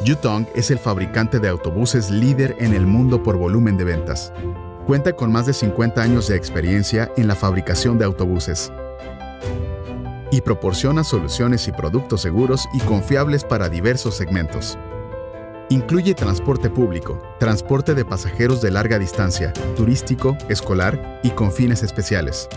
Yutong es el fabricante de autobuses líder en el mundo por volumen de ventas. Cuenta con más de 50 años de experiencia en la fabricación de autobuses y proporciona soluciones y productos seguros y confiables para diversos segmentos. Incluye transporte público, transporte de pasajeros de larga distancia, turístico, escolar y con fines especiales.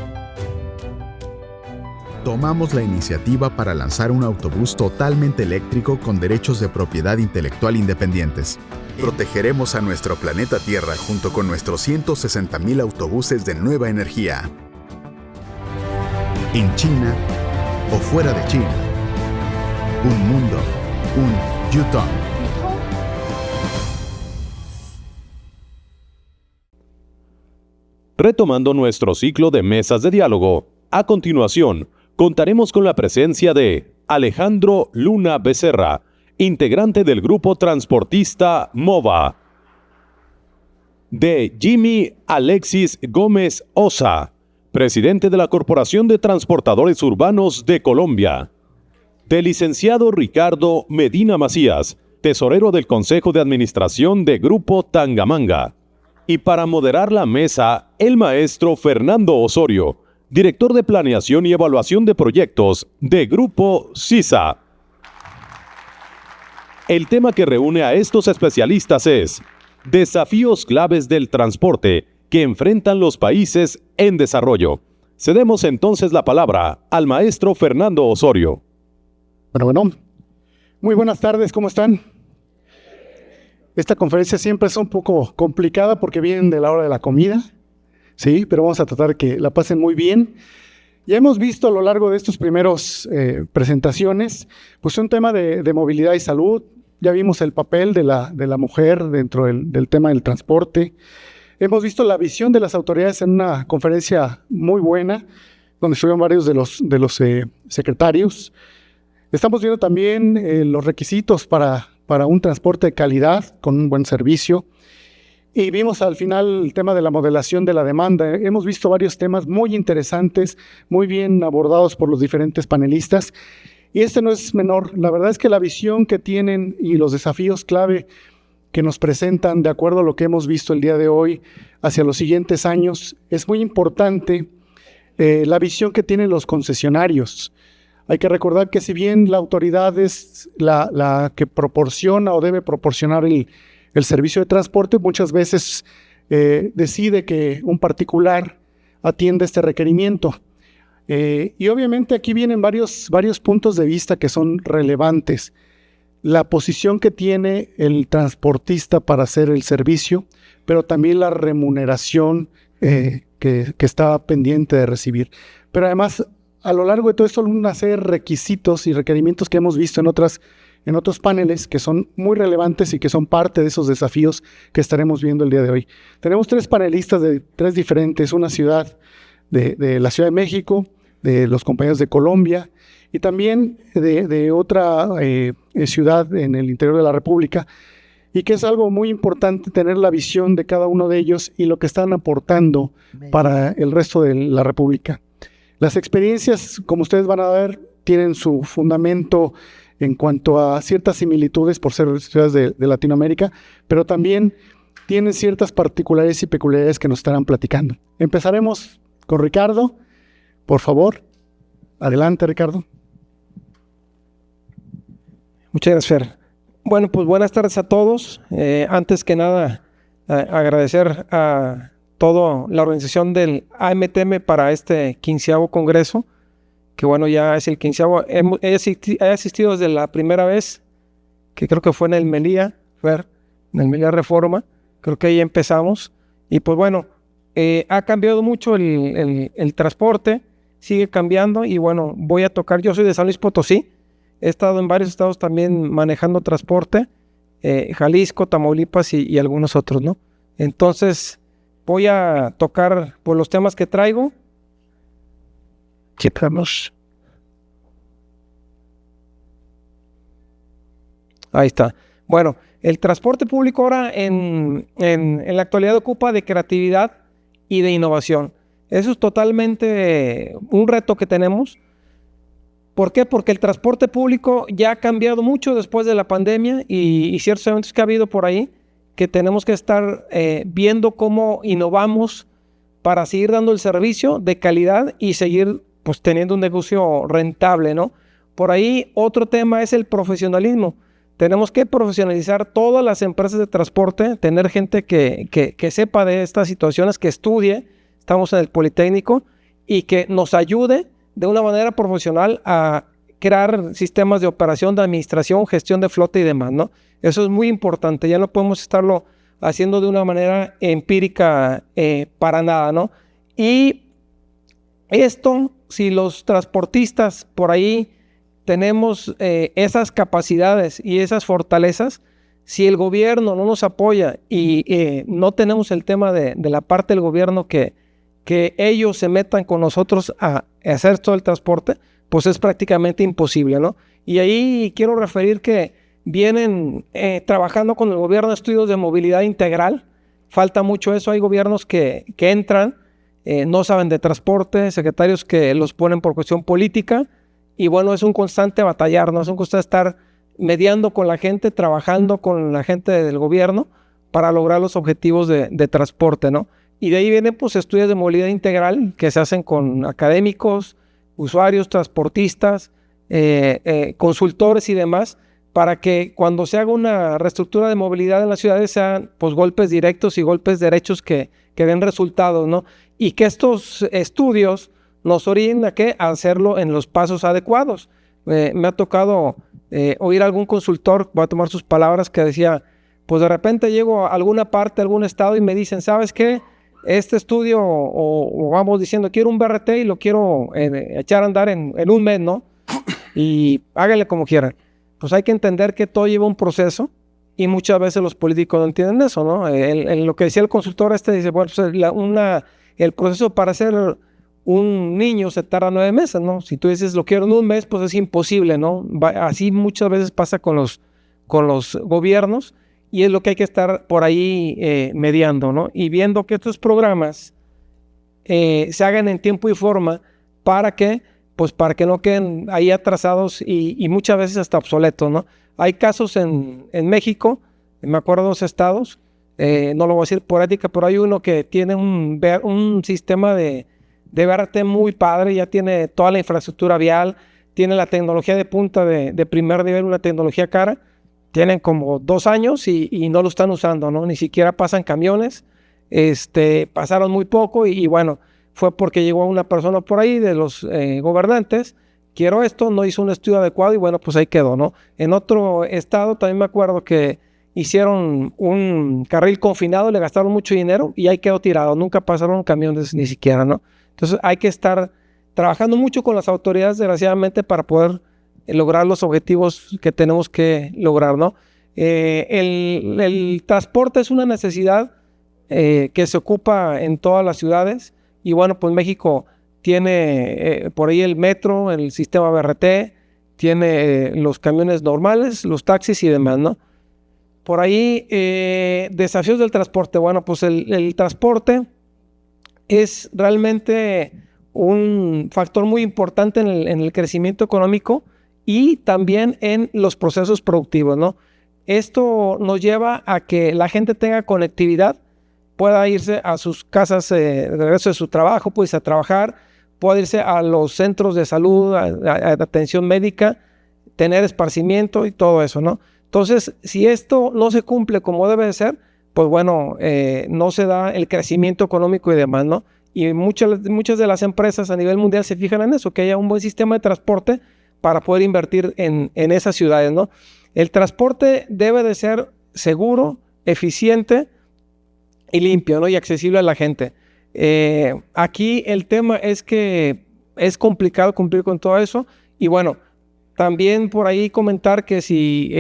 Tomamos la iniciativa para lanzar un autobús totalmente eléctrico con derechos de propiedad intelectual independientes. Protegeremos a nuestro planeta Tierra junto con nuestros 160,000 autobuses de nueva energía. En China o fuera de China. Un mundo, un Yutong. Retomando nuestro ciclo de mesas de diálogo, a continuación, contaremos con la presencia de Alejandro Luna Becerra, integrante del grupo transportista MOVA, de Jimmy Alexis Gómez Osa, presidente de la Corporación de Transportadores Urbanos de Colombia, del licenciado Ricardo Medina Macías, tesorero del Consejo de Administración de Grupo Tangamanga, y para moderar la mesa, el maestro Fernando Osorio, director de Planeación y Evaluación de Proyectos de Grupo CISA. El tema que reúne a estos especialistas es Desafíos claves del transporte que enfrentan los países en desarrollo. Cedemos entonces la palabra al maestro Fernando Osorio. Bueno, muy buenas tardes, ¿cómo están? Esta conferencia siempre es un poco complicada porque vienen de la hora de la comida, sí, pero vamos a tratar de que la pasen muy bien. Ya hemos visto a lo largo de estos primeros presentaciones, pues un tema de movilidad y salud. Ya vimos el papel de la mujer dentro del tema del transporte. Hemos visto la visión de las autoridades en una conferencia muy buena, donde estuvieron varios de los secretarios. Estamos viendo también los requisitos para un transporte de calidad, con un buen servicio. Y vimos al final el tema de la modelación de la demanda. Hemos visto varios temas muy interesantes, muy bien abordados por los diferentes panelistas. Y este no es menor. La verdad es que la visión que tienen y los desafíos clave que nos presentan, de acuerdo a lo que hemos visto el día de hoy, hacia los siguientes años, es muy importante la visión que tienen los concesionarios. Hay que recordar que si bien la autoridad es la que proporciona o debe proporcionar el servicio de transporte, muchas veces decide que un particular atienda este requerimiento. Y obviamente aquí vienen varios puntos de vista que son relevantes. La posición que tiene el transportista para hacer el servicio, pero también la remuneración que está pendiente de recibir. Pero además, a lo largo de todo esto, una serie de requisitos y requerimientos que hemos visto en otros paneles que son muy relevantes y que son parte de esos desafíos que estaremos viendo el día de hoy. Tenemos 3 panelistas de 3 diferentes, una ciudad de la Ciudad de México, de los compañeros de Colombia y también de otra ciudad en el interior de la República, y que es algo muy importante tener la visión de cada uno de ellos y lo que están aportando para el resto de la República. Las experiencias, como ustedes van a ver, tienen su fundamento en cuanto a ciertas similitudes por ser ciudades de Latinoamérica, pero también tienen ciertas particularidades y peculiaridades que nos estarán platicando. Empezaremos con Ricardo, por favor. Adelante, Ricardo. Muchas gracias, Fer. Bueno, pues buenas tardes a todos. Antes que nada, agradecer a toda la organización del AMTM para este 15º congreso, que bueno, ya es el 15º. He asistido desde la primera vez, que creo que fue en el Melía, Fer, en el Melía Reforma. Creo que ahí empezamos. Y pues bueno, ha cambiado mucho el transporte, sigue cambiando y bueno, voy a tocar, yo soy de San Luis Potosí, he estado en varios estados también manejando transporte, Jalisco, Tamaulipas y algunos otros, ¿no? Entonces, voy a tocar por los temas que traigo. Quitamos. Ahí está. Bueno, el transporte público ahora en la actualidad ocupa de creatividad y de innovación. Eso es totalmente un reto que tenemos. ¿Por qué? Porque el transporte público ya ha cambiado mucho después de la pandemia y ciertos eventos que ha habido por ahí que tenemos que estar viendo cómo innovamos para seguir dando el servicio de calidad y seguir pues teniendo un negocio rentable, ¿no? Por ahí otro tema es el profesionalismo. Tenemos que profesionalizar todas las empresas de transporte, tener gente que sepa de estas situaciones, que estudie, estamos en el Politécnico, y que nos ayude de una manera profesional a crear sistemas de operación, de administración, gestión de flota y demás, ¿no? Eso es muy importante, ya no podemos estarlo haciendo de una manera empírica para nada, ¿no? Y esto, si los transportistas por ahí tenemos esas capacidades y esas fortalezas, si el gobierno no nos apoya y no tenemos el tema de la parte del gobierno que ellos se metan con nosotros a hacer todo el transporte, pues es prácticamente imposible, ¿no? Y ahí quiero referir que vienen trabajando con el gobierno estudios de movilidad integral. Falta mucho eso. Hay gobiernos que entran, no saben de transporte, secretarios que los ponen por cuestión política, y bueno, es un constante batallar, ¿no? Es un constante estar mediando con la gente, trabajando con la gente del gobierno para lograr los objetivos de transporte, ¿no? Y de ahí vienen pues estudios de movilidad integral que se hacen con académicos, usuarios, transportistas, consultores y demás, para que cuando se haga una reestructura de movilidad en las ciudades sean pues golpes directos y golpes derechos que den resultados, ¿no? Y que estos estudios nos orienten a ¿qué? A hacerlo en los pasos adecuados. Me ha tocado oír a algún consultor, voy a tomar sus palabras, que decía, pues de repente llego a alguna parte, a algún estado y me dicen, ¿sabes qué? Este estudio, o vamos diciendo, quiero un BRT y lo quiero echar a andar en un mes, ¿no? Y háganle como quieran. Pues hay que entender que todo lleva un proceso y muchas veces los políticos no entienden eso, ¿no? Lo que decía el consultor dice, bueno, pues el proceso para ser un niño se tarda 9 meses, ¿no? Si tú dices lo quiero en un mes, pues es imposible, ¿no? Así muchas veces pasa con los gobiernos y es lo que hay que estar por ahí mediando, ¿no? Y viendo que estos programas se hagan en tiempo y forma para que no queden ahí atrasados y muchas veces hasta obsoletos, ¿no? Hay casos en México, me acuerdo de 2 estados, no lo voy a decir por ética, pero hay uno que tiene un sistema de BRT muy padre, ya tiene toda la infraestructura vial, tiene la tecnología de punta de primer nivel, una tecnología cara, tienen como 2 años y no lo están usando, ¿no? Ni siquiera pasan camiones, pasaron muy poco y bueno, fue porque llegó una persona por ahí de los gobernantes, quiero esto, no hizo un estudio adecuado y bueno, pues ahí quedó, ¿no? En otro estado también me acuerdo que hicieron un carril confinado, le gastaron mucho dinero y ahí quedó tirado, nunca pasaron camiones ni siquiera, ¿no? Entonces hay que estar trabajando mucho con las autoridades, desgraciadamente, para poder lograr los objetivos que tenemos que lograr, ¿no? El transporte es una necesidad que se ocupa en todas las ciudades y bueno, pues México tiene por ahí el metro, el sistema BRT, tiene los camiones normales, los taxis y demás, ¿no? Por ahí, desafíos del transporte. Bueno, pues el transporte es realmente un factor muy importante en el crecimiento económico y también en los procesos productivos, ¿no? Esto nos lleva a que la gente tenga conectividad, pueda irse a sus casas de regreso de su trabajo, puede irse a trabajar, puede irse a los centros de salud, a atención médica, tener esparcimiento y todo eso, ¿no? Entonces, si esto no se cumple como debe de ser, pues bueno, no se da el crecimiento económico y demás, ¿no? Y muchas de las empresas a nivel mundial se fijan en eso, que haya un buen sistema de transporte para poder invertir en esas ciudades, ¿no? El transporte debe de ser seguro, eficiente y limpio, ¿no? Y accesible a la gente. Aquí el tema es que es complicado cumplir con todo eso y bueno, también por ahí comentar que si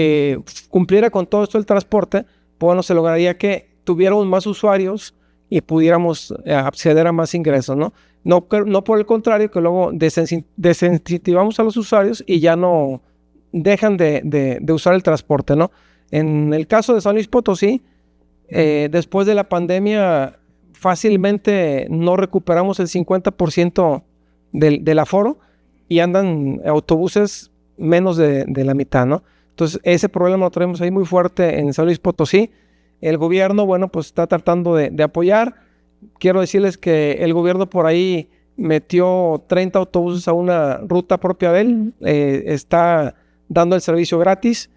cumpliera con todo esto el transporte, bueno, se lograría que tuviéramos más usuarios y pudiéramos acceder a más ingresos, ¿no? No por el contrario, que luego desincentivamos a los usuarios y ya no dejan de usar el transporte, ¿no? En el caso de San Luis Potosí, después de la pandemia, fácilmente no recuperamos el 50% del aforo y andan autobuses menos de la mitad, ¿no? Entonces, ese problema lo tenemos ahí muy fuerte en San Luis Potosí. El gobierno, bueno, pues está tratando de apoyar. Quiero decirles que el gobierno por ahí metió 30 autobuses a una ruta propia de él. Está dando el servicio gratis.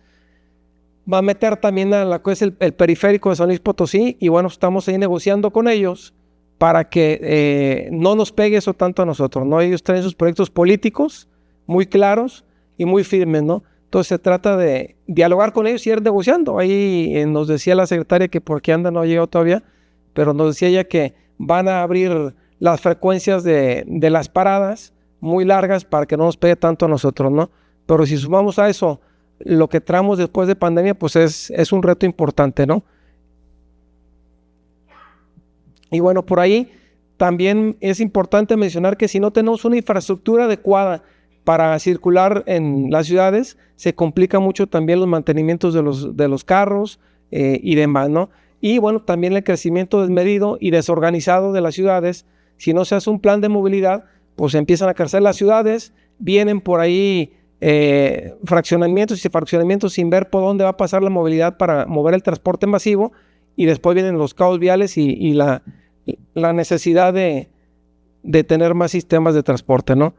Va a meter también a la que es el periférico de San Luis Potosí. Y bueno, estamos ahí negociando con ellos para que no nos pegue eso tanto a nosotros, ¿no? Ellos traen sus proyectos políticos muy claros y muy firmes, ¿no? Entonces se trata de dialogar con ellos y ir negociando. Ahí nos decía la secretaria que por qué anda no ha llegado todavía, pero nos decía ella que van a abrir las frecuencias de las paradas muy largas para que no nos pegue tanto a nosotros, ¿no? Pero si sumamos a eso lo que traemos después de pandemia, pues es un reto importante, ¿no? Y bueno, por ahí también es importante mencionar que si no tenemos una infraestructura adecuada para circular en las ciudades, se complica mucho también los mantenimientos de los carros y demás, ¿no? Y bueno, también el crecimiento desmedido y desorganizado de las ciudades. Si no se hace un plan de movilidad, pues empiezan a crecer las ciudades, vienen por ahí fraccionamientos y fraccionamientos sin ver por dónde va a pasar la movilidad para mover el transporte masivo, y después vienen los caos viales y la necesidad de tener más sistemas de transporte, ¿no?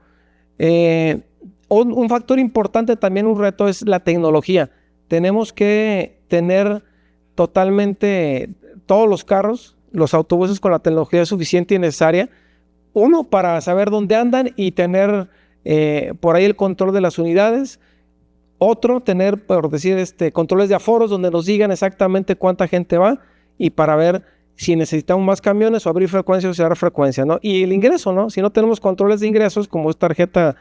Un factor importante también, un reto, es la tecnología. Tenemos que tener totalmente todos los carros, los autobuses con la tecnología suficiente y necesaria. Uno, para saber dónde andan y tener por ahí el control de las unidades. Otro, tener, por decir, controles de aforos donde nos digan exactamente cuánta gente va, y para ver si necesitamos más camiones o abrir frecuencia o cerrar frecuencia, ¿no? Y el ingreso, ¿no? Si no tenemos controles de ingresos, como es tarjeta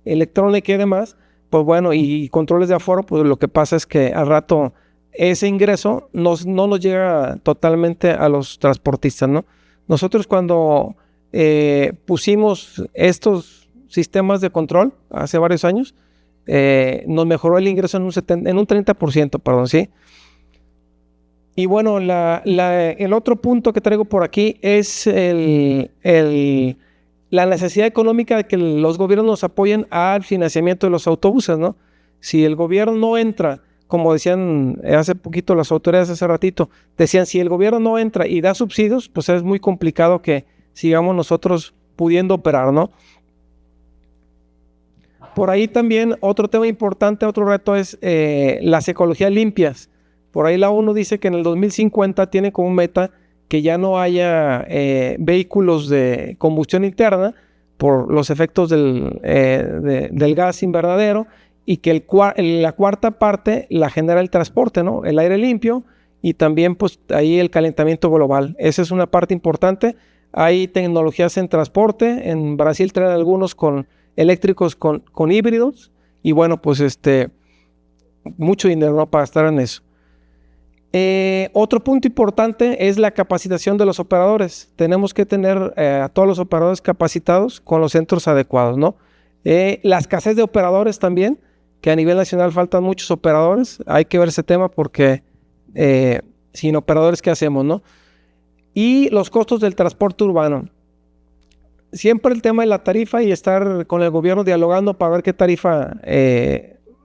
electrónica y demás, pues bueno, y controles de aforo, pues lo que pasa es que al rato ese ingreso no nos llega totalmente a los transportistas, ¿no? Nosotros cuando pusimos estos sistemas de control hace varios años, nos mejoró el ingreso en un 30%, perdón, ¿sí? Y bueno, el otro punto que traigo por aquí es la necesidad económica de que los gobiernos nos apoyen al financiamiento de los autobuses, ¿no? Si el gobierno no entra, como decían hace poquito las autoridades, hace ratito, decían, si el gobierno no entra y da subsidios, pues es muy complicado que sigamos nosotros pudiendo operar, ¿no? Por ahí también otro tema importante, otro reto es las ecologías limpias. Por ahí la ONU dice que en el 2050 tiene como meta que ya no haya vehículos de combustión interna por los efectos del gas invernadero, y que la cuarta parte la genera el transporte, ¿no? El aire limpio, y también pues ahí el calentamiento global. Esa es una parte importante. Hay tecnologías en transporte. En Brasil traen algunos eléctricos con híbridos, y bueno, pues mucho dinero, ¿no?, para estar en eso. Otro punto importante es la capacitación de los operadores. Tenemos que tener a todos los operadores capacitados con los centros adecuados, ¿no? La escasez de operadores también, que a nivel nacional faltan muchos operadores. Hay que ver ese tema porque sin operadores, ¿qué hacemos, no? Y los costos del transporte urbano. Siempre el tema de la tarifa y estar con el gobierno dialogando para ver qué tarifa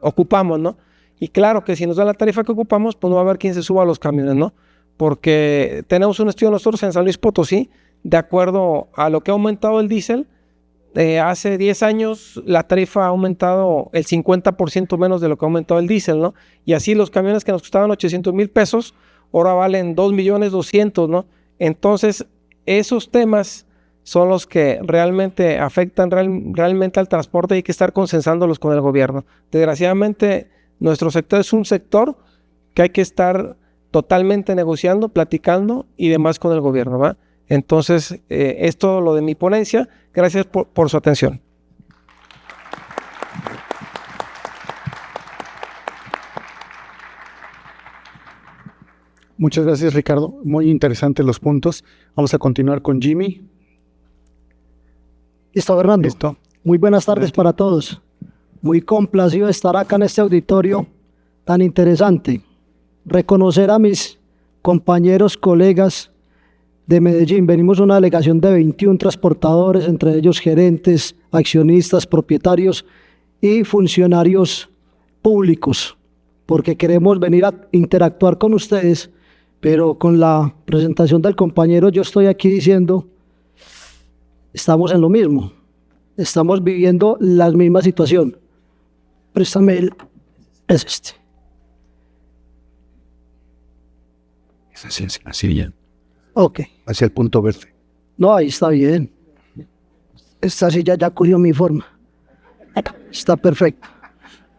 ocupamos, ¿no? Y claro que si nos dan la tarifa que ocupamos, pues no va a haber quien se suba a los camiones, ¿no? Porque tenemos un estudio nosotros en San Luis Potosí, de acuerdo a lo que ha aumentado el diésel. Hace 10 años la tarifa ha aumentado el 50% menos de lo que ha aumentado el diésel, ¿no? Y así los camiones que nos costaban 800,000 pesos, ahora valen 2,200,000, ¿no? Entonces, esos temas son los que realmente afectan realmente al transporte, y hay que estar consensándolos con el gobierno. Desgraciadamente, nuestro sector es un sector que hay que estar totalmente negociando, platicando y demás con el gobierno, ¿va? Entonces, es todo lo de mi ponencia. Gracias por su atención. Muchas gracias, Ricardo. Muy interesantes los puntos. Vamos a continuar con Jimmy. Listo, Fernando. Listo. Muy buenas tardes para todos. Muy complacido de estar acá en este auditorio tan interesante. Reconocer a mis compañeros, colegas de Medellín. Venimos una delegación de 21 transportadores, entre ellos gerentes, accionistas, propietarios y funcionarios públicos, porque queremos venir a interactuar con ustedes, pero con la presentación del compañero yo estoy aquí diciendo, estamos en lo mismo, estamos viviendo la misma situación. Préstame es este. Es así bien. Ok. Hacia el punto verde. No, ahí está bien. Esta silla ya cogió mi forma. Está perfecto.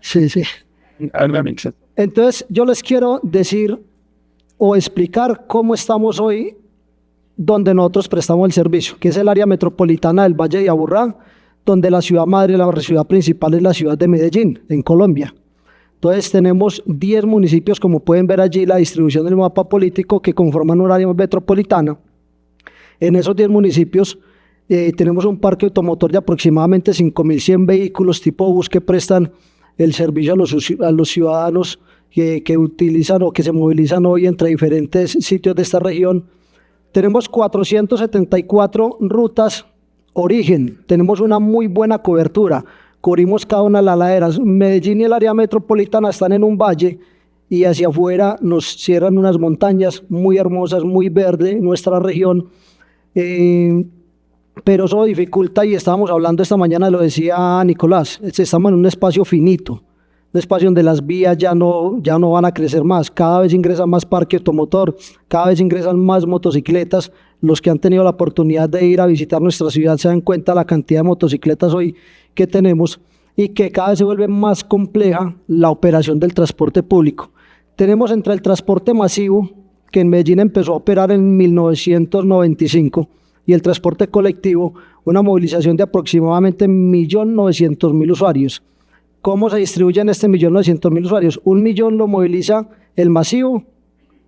Sí, sí. Entonces, yo les quiero decir o explicar cómo estamos hoy donde nosotros prestamos el servicio, que es el área metropolitana del Valle de Aburrá, donde la ciudad madre, la ciudad principal es la ciudad de Medellín, en Colombia. Entonces tenemos 10 municipios, como pueden ver allí la distribución del mapa político, que conforman un área metropolitana. En esos 10 municipios tenemos un parque automotor de aproximadamente 5.100 vehículos tipo bus que prestan el servicio a los ciudadanos que utilizan o que se movilizan hoy entre diferentes sitios de esta región. Tenemos 474 rutas origen, tenemos una muy buena cobertura, cubrimos cada una de las laderas. Medellín y el área metropolitana están en un valle y hacia afuera nos cierran unas montañas muy hermosas, muy verde, nuestra región, pero eso dificulta, y estábamos hablando esta mañana, lo decía Nicolás, estamos en un espacio finito, un espacio donde las vías ya no van a crecer más, cada vez ingresa más parque automotor, cada vez ingresan más motocicletas. Los que han tenido la oportunidad de ir a visitar nuestra ciudad se dan cuenta de la cantidad de motocicletas hoy que tenemos y que cada vez se vuelve más compleja la operación del transporte público. Tenemos entre el transporte masivo, que en Medellín empezó a operar en 1995, y el transporte colectivo, una movilización de aproximadamente 1.900.000 usuarios. ¿Cómo se distribuyen este 1.900.000 usuarios? 1.000.000 lo moviliza el masivo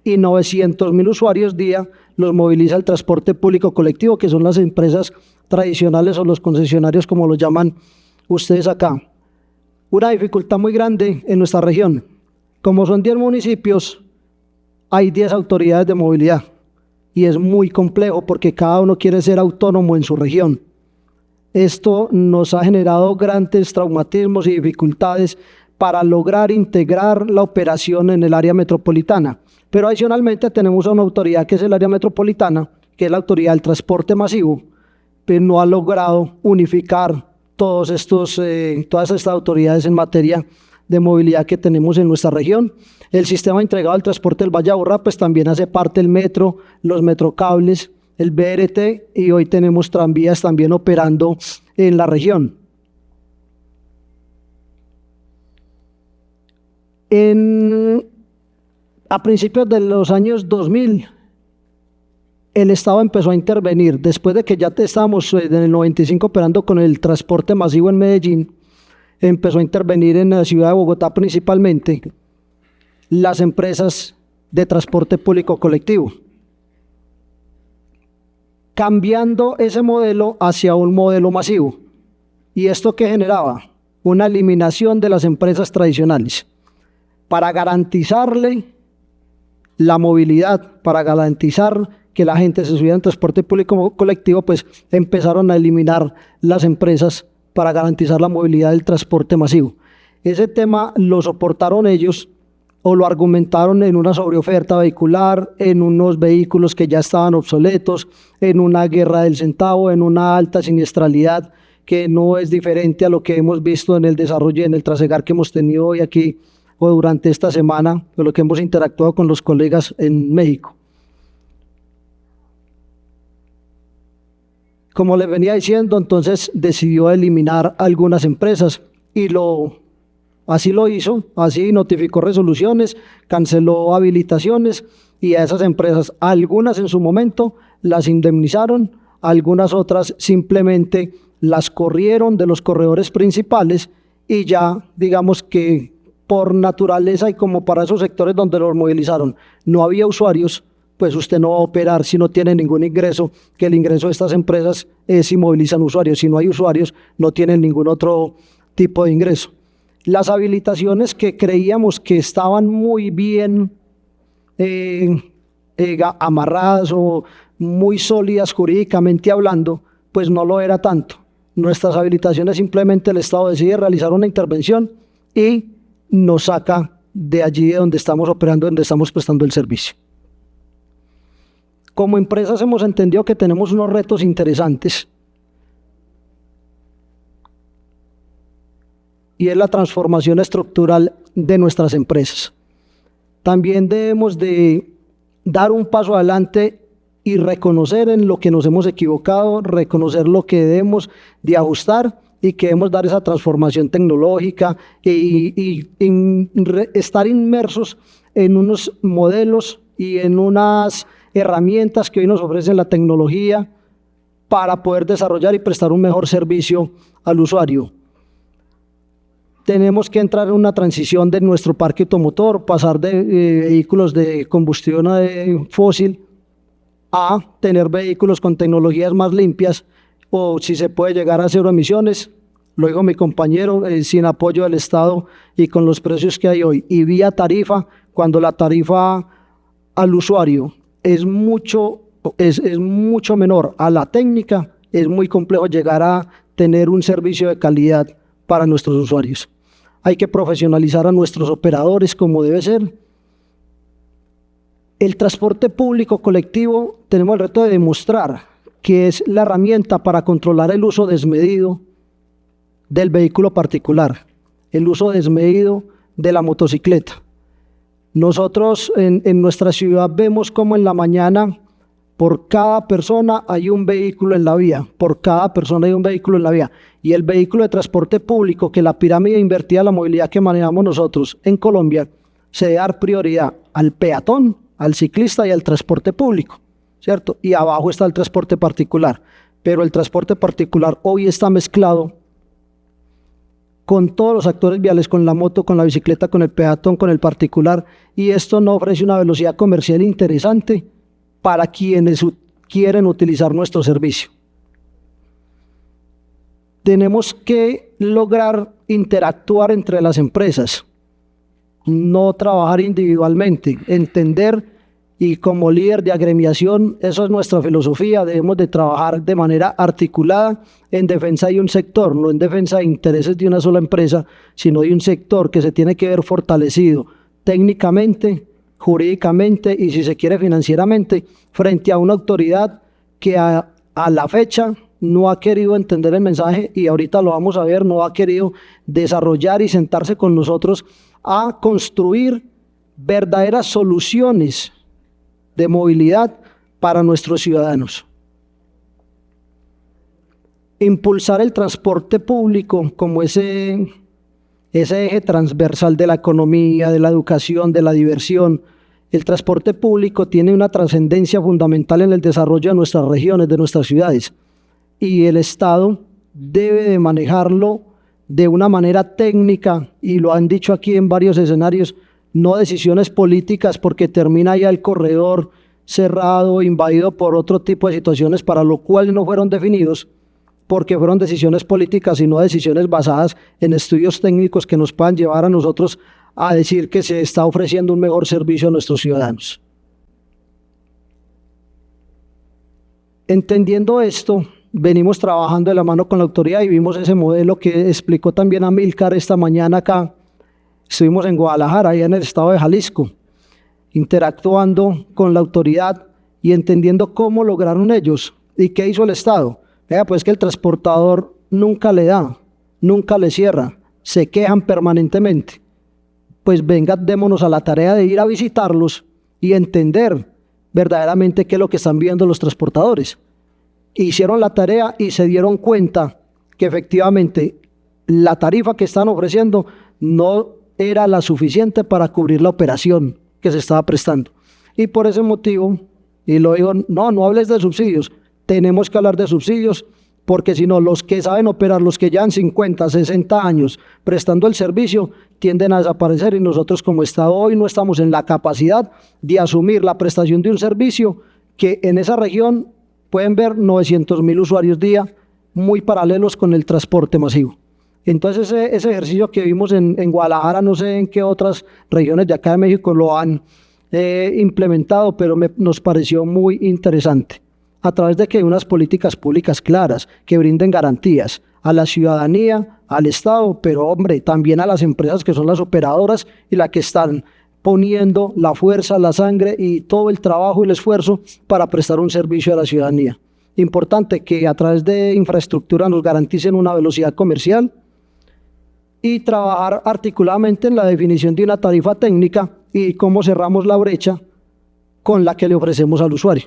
y 900.000 usuarios día los moviliza el transporte público colectivo, que son las empresas tradicionales o los concesionarios, como los llaman ustedes acá. Una dificultad muy grande en nuestra región. Como son 10 municipios, hay 10 autoridades de movilidad y es muy complejo porque cada uno quiere ser autónomo en su región. Esto nos ha generado grandes traumatismos y dificultades para lograr integrar la operación en el área metropolitana. Pero adicionalmente tenemos una autoridad que es el área metropolitana, que es la autoridad del transporte masivo, pero no ha logrado unificar todas estas autoridades en materia de movilidad que tenemos en nuestra región. El sistema integrado del transporte del Valle de Aburrá pues también hace parte del metro, los metrocables, el BRT, y hoy tenemos tranvías también operando en la región. A principios de los años 2000, el Estado empezó a intervenir. Después de que ya estábamos en el 95 operando con el transporte masivo en Medellín, empezó a intervenir en la ciudad de Bogotá principalmente las empresas de transporte público colectivo, cambiando ese modelo hacia un modelo masivo. ¿Y esto qué generaba? Una eliminación de las empresas tradicionales. Para garantizarle la movilidad, para garantizar que la gente se subiera en transporte público colectivo, pues empezaron a eliminar las empresas para garantizar la movilidad del transporte masivo. Ese tema lo soportaron ellos o lo argumentaron en una sobreoferta vehicular, en unos vehículos que ya estaban obsoletos, en una guerra del centavo, en una alta siniestralidad que no es diferente a lo que hemos visto en el desarrollo y en el trasegar que hemos tenido hoy aquí o durante esta semana, de lo que hemos interactuado con los colegas en México. Como les venía diciendo, entonces decidió eliminar algunas empresas y así lo hizo, así notificó resoluciones, canceló habilitaciones, y a esas empresas, algunas en su momento las indemnizaron, algunas otras simplemente las corrieron de los corredores principales, y ya digamos que por naturaleza y como para esos sectores donde los movilizaron no había usuarios, pues usted no va a operar si no tiene ningún ingreso, que el ingreso de estas empresas es si movilizan usuarios. Si no hay usuarios, no tienen ningún otro tipo de ingreso. Las habilitaciones que creíamos que estaban muy bien amarradas o muy sólidas jurídicamente hablando, pues no lo era tanto. Nuestras habilitaciones simplemente el Estado decide realizar una intervención y nos saca de allí de donde estamos operando, donde estamos prestando el servicio. Como empresas hemos entendido que tenemos unos retos interesantes y es la transformación estructural de nuestras empresas. También debemos de dar un paso adelante y reconocer en lo que nos hemos equivocado, reconocer lo que debemos de ajustar y que debemos dar esa transformación tecnológica y estar inmersos en unos modelos y en unas herramientas que hoy nos ofrece la tecnología para poder desarrollar y prestar un mejor servicio al usuario. Tenemos que entrar en una transición de nuestro parque automotor, pasar de vehículos de combustión fósil a tener vehículos con tecnologías más limpias, o si se puede llegar a cero emisiones, lo dijo mi compañero, sin apoyo del Estado y con los precios que hay hoy. Y vía tarifa, cuando la tarifa al usuario es mucho menor a la técnica, es muy complejo llegar a tener un servicio de calidad para nuestros usuarios. Hay que profesionalizar a nuestros operadores como debe ser. El transporte público colectivo, tenemos el reto de demostrar que es la herramienta para controlar el uso desmedido del vehículo particular, el uso desmedido de la motocicleta. Nosotros en nuestra ciudad vemos como en la mañana por cada persona hay un vehículo en la vía, por cada persona hay un vehículo en la vía. Y el vehículo de transporte público, que la pirámide invertida de la movilidad que manejamos nosotros en Colombia, se debe dar prioridad al peatón, al ciclista y al transporte público, ¿cierto? Y abajo está el transporte particular. Pero el transporte particular hoy está mezclado con todos los actores viales, con la moto, con la bicicleta, con el peatón, con el particular, y esto no ofrece una velocidad comercial interesante para quienes quieren utilizar nuestro servicio. Tenemos que lograr interactuar entre las empresas, no trabajar individualmente, entender, y como líder de agremiación, eso es nuestra filosofía, debemos de trabajar de manera articulada en defensa de un sector, no en defensa de intereses de una sola empresa, sino de un sector que se tiene que ver fortalecido técnicamente, jurídicamente y si se quiere financieramente, frente a una autoridad que a la fecha no ha querido entender el mensaje, y ahorita lo vamos a ver, no ha querido desarrollar y sentarse con nosotros a construir verdaderas soluciones de movilidad para nuestros ciudadanos. Impulsar el transporte público como ese eje transversal de la economía, de la educación, de la diversión. El transporte público tiene una trascendencia fundamental en el desarrollo de nuestras regiones, de nuestras ciudades, y el Estado debe de manejarlo de una manera técnica, y lo han dicho aquí en varios escenarios, no decisiones políticas, porque termina ya el corredor cerrado, invadido por otro tipo de situaciones para lo cual no fueron definidos, porque fueron decisiones políticas y no decisiones basadas en estudios técnicos que nos puedan llevar a nosotros a decir que se está ofreciendo un mejor servicio a nuestros ciudadanos. Entendiendo esto, venimos trabajando de la mano con la autoridad y vimos ese modelo que explicó también Amílcar esta mañana acá. Estuvimos en Guadalajara, allá en el estado de Jalisco, interactuando con la autoridad y entendiendo cómo lograron ellos y qué hizo el Estado. Vea, pues que el transportador nunca le da, nunca le cierra, se quejan permanentemente. Pues venga, démonos a la tarea de ir a visitarlos y entender verdaderamente qué es lo que están viendo los transportadores. Hicieron la tarea y se dieron cuenta que efectivamente la tarifa que están ofreciendo no era la suficiente para cubrir la operación que se estaba prestando. Y por ese motivo, y lo digo, no hables de subsidios, tenemos que hablar de subsidios, porque si no, los que saben operar, los que llevan 50, 60 años prestando el servicio, tienden a desaparecer, y nosotros como Estado hoy no estamos en la capacidad de asumir la prestación de un servicio que en esa región pueden ver 900.000 usuarios día, muy paralelos con el transporte masivo. Entonces ese ejercicio que vimos en Guadalajara, no sé en qué otras regiones de acá de México lo han implementado, pero nos pareció muy interesante. a través de que unas políticas públicas claras que brinden garantías a la ciudadanía, al Estado, pero hombre, también a las empresas que son las operadoras y las que están poniendo la fuerza, la sangre y todo el trabajo y el esfuerzo para prestar un servicio a la ciudadanía. Importante que a través de infraestructura nos garanticen una velocidad comercial y trabajar articuladamente en la definición de una tarifa técnica y cómo cerramos la brecha con la que le ofrecemos al usuario.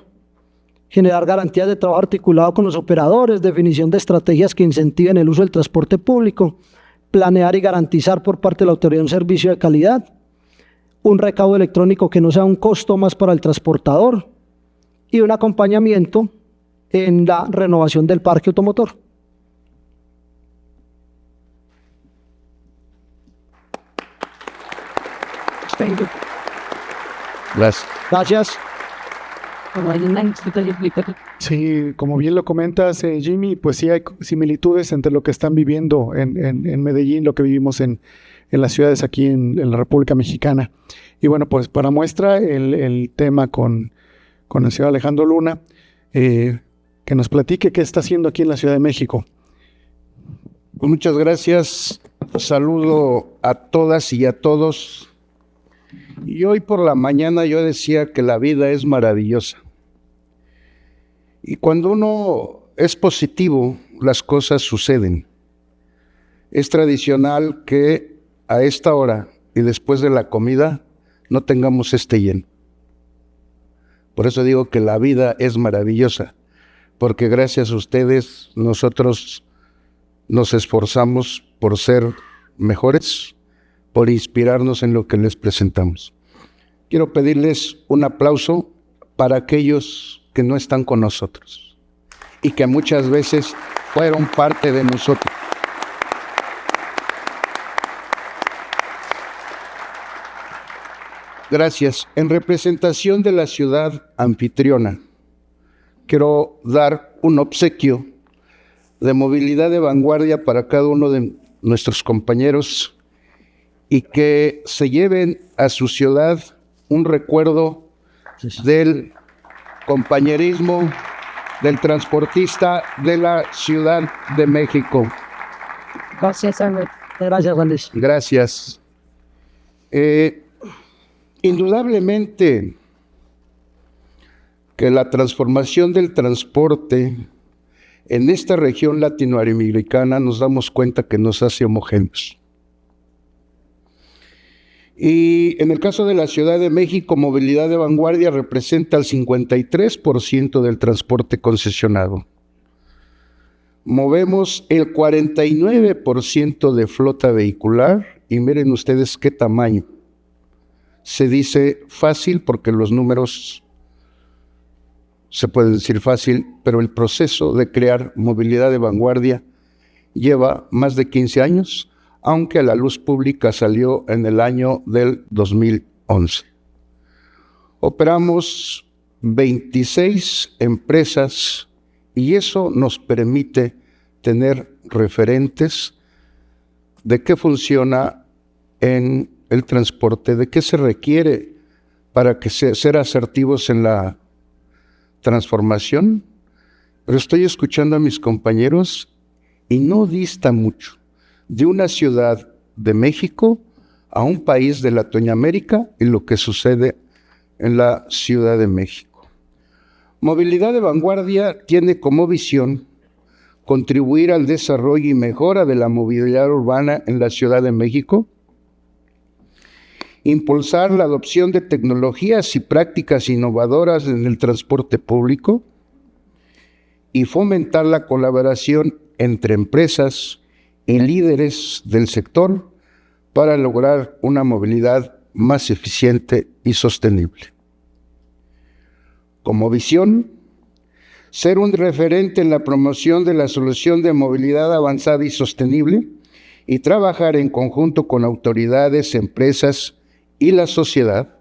Generar garantías de trabajo articulado con los operadores, definición de estrategias que incentiven el uso del transporte público, planear y garantizar por parte de la autoridad un servicio de calidad, un recaudo electrónico que no sea un costo más para el transportador y un acompañamiento en la renovación del parque automotor. Gracias. Gracias. Sí, como bien lo comentas, Jimmy, pues sí hay similitudes entre lo que están viviendo en Medellín, lo que vivimos en las ciudades aquí en la República Mexicana. Y bueno, pues para muestra el tema con el señor Alejandro Luna, que nos platique qué está haciendo aquí en la Ciudad de México. Pues muchas gracias. Saludo a todas y a todos. Y hoy por la mañana yo decía que la vida es maravillosa. Y cuando uno es positivo, las cosas suceden. Es tradicional que a esta hora y después de la comida no tengamos este lleno. Por eso digo que la vida es maravillosa, porque gracias a ustedes nosotros nos esforzamos por ser mejores, por inspirarnos en lo que les presentamos. Quiero pedirles un aplauso para aquellos que no están con nosotros y que muchas veces fueron parte de nosotros. Gracias. En representación de la ciudad anfitriona, quiero dar un obsequio de movilidad de vanguardia para cada uno de nuestros compañeros y que se lleven a su ciudad un recuerdo del compañerismo del transportista de la Ciudad de México. Gracias, Andrés. Gracias, Andrés. Gracias. Indudablemente que la transformación del transporte en esta región latinoamericana nos damos cuenta que nos hace homogéneos. Y en el caso de la Ciudad de México, movilidad de vanguardia representa el 53% del transporte concesionado. Movemos el 49% de flota vehicular y miren ustedes qué tamaño. Se dice fácil porque los números se pueden decir fácil, pero el proceso de crear movilidad de vanguardia lleva más de 15 años, aunque a la luz pública salió en el año del 2011. Operamos 26 empresas y eso nos permite tener referentes de qué funciona en el transporte, de qué se requiere para que ser asertivos en la transformación. Pero estoy escuchando a mis compañeros y no dista mucho de una ciudad de México a un país de Latinoamérica y lo que sucede en la Ciudad de México. Movilidad de vanguardia tiene como visión contribuir al desarrollo y mejora de la movilidad urbana en la Ciudad de México, impulsar la adopción de tecnologías y prácticas innovadoras en el transporte público y fomentar la colaboración entre empresas y líderes del sector para lograr una movilidad más eficiente y sostenible. Como visión, ser un referente en la promoción de la solución de movilidad avanzada y sostenible y trabajar en conjunto con autoridades, empresas y la sociedad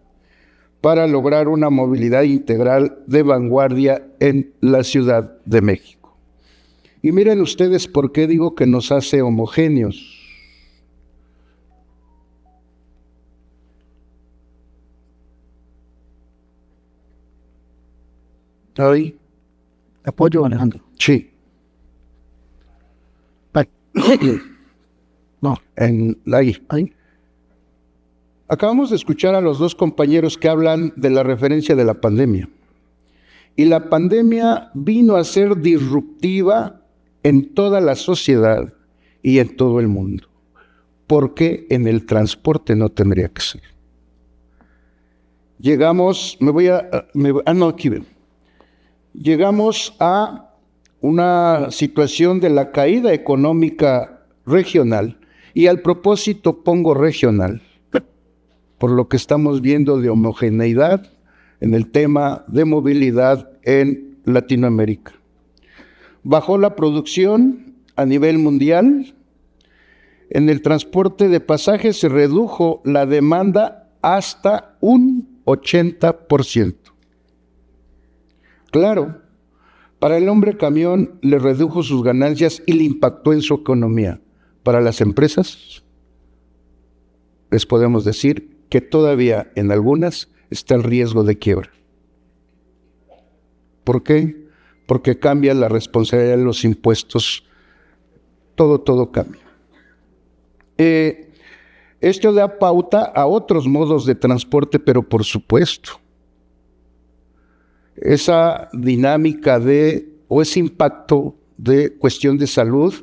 para lograr una movilidad integral de vanguardia en la Ciudad de México. Y miren ustedes por qué digo que nos hace homogéneos. Hoy, Apoyo, Alejandro. Sí. No, Ahí. Acabamos de escuchar a los dos compañeros que hablan de la referencia de la pandemia. Y la pandemia vino a ser disruptiva en toda la sociedad y en todo el mundo. ¿Por qué en el transporte no tendría que ser? Llegamos a una situación de la caída económica regional, y al propósito pongo regional, por lo que estamos viendo de homogeneidad en el tema de movilidad en Latinoamérica. Bajó la producción a nivel mundial. En el transporte de pasajes se redujo la demanda hasta un 80%. Claro, para el hombre camión le redujo sus ganancias y le impactó en su economía. Para las empresas, les podemos decir que todavía en algunas está el riesgo de quiebra. ¿Por qué? Porque cambia la responsabilidad de los impuestos. Todo cambia. Esto da pauta a otros modos de transporte, pero por supuesto, esa dinámica o ese impacto de cuestión de salud,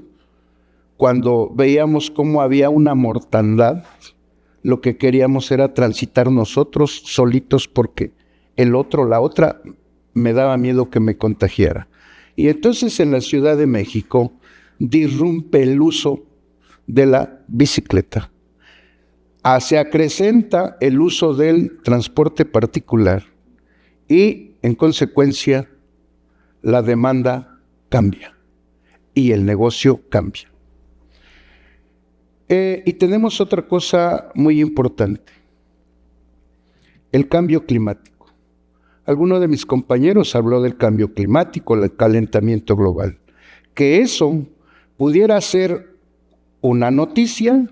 cuando veíamos cómo había una mortandad, lo que queríamos era transitar nosotros solitos porque la otra, me daba miedo que me contagiara. Y entonces en la Ciudad de México disrumpe el uso de la bicicleta. Se acrecenta el uso del transporte particular y, en consecuencia, la demanda cambia y el negocio cambia. Y tenemos otra cosa muy importante, el cambio climático. Alguno de mis compañeros habló del cambio climático, el calentamiento global. Que eso pudiera ser una noticia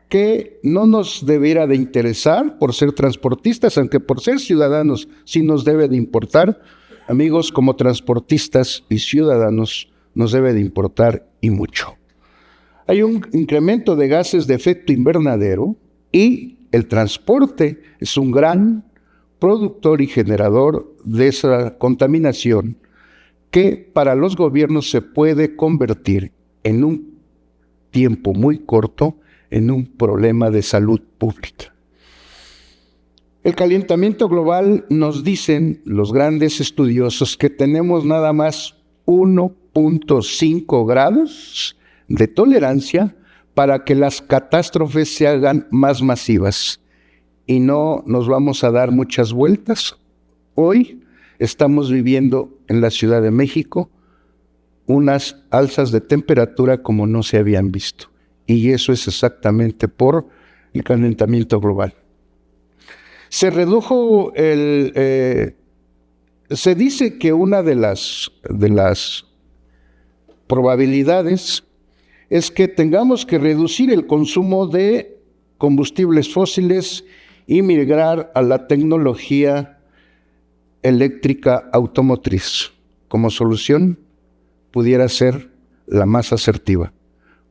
que no nos debiera de interesar por ser transportistas, aunque por ser ciudadanos sí nos debe de importar. Amigos, como transportistas y ciudadanos nos debe de importar y mucho. Hay un incremento de gases de efecto invernadero y el transporte es un gran productor y generador de esa contaminación que para los gobiernos se puede convertir en un tiempo muy corto en un problema de salud pública. El calentamiento global, nos dicen los grandes estudiosos, que tenemos nada más 1.5 grados de tolerancia para que las catástrofes se hagan más masivas y no nos vamos a dar muchas vueltas. Hoy estamos viviendo en la Ciudad de México unas alzas de temperatura como no se habían visto, y eso es exactamente por el calentamiento global. Se redujo se dice que una de las probabilidades es que tengamos que reducir el consumo de combustibles fósiles y migrar a la tecnología eléctrica automotriz. Como solución, pudiera ser la más asertiva.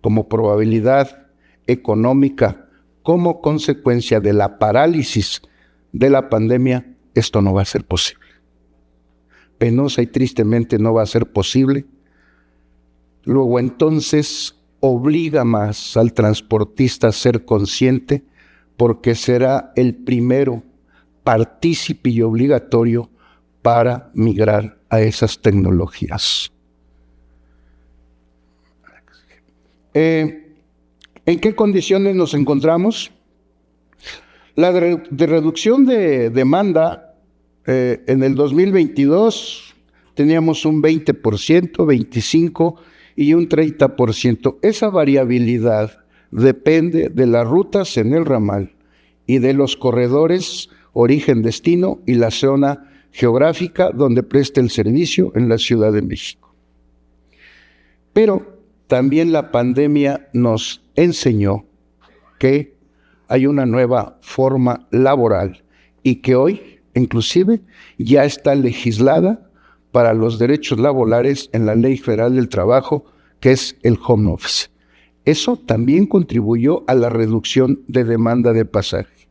Como probabilidad económica, como consecuencia de la parálisis de la pandemia, esto no va a ser posible. Penosa y tristemente no va a ser posible. Luego entonces obliga más al transportista a ser consciente, porque será el primero partícipe y obligatorio para migrar a esas tecnologías. ¿En qué condiciones nos encontramos? La de reducción de demanda en el 2022 teníamos un 20%, 25% y un 30%. Esa variabilidad depende de las rutas en el ramal y de los corredores origen-destino y la zona geográfica donde presta el servicio en la Ciudad de México. Pero también la pandemia nos enseñó que hay una nueva forma laboral y que hoy, inclusive, ya está legislada para los derechos laborales en la Ley Federal del Trabajo, que es el home office. Eso también contribuyó a la reducción de demanda de pasaje.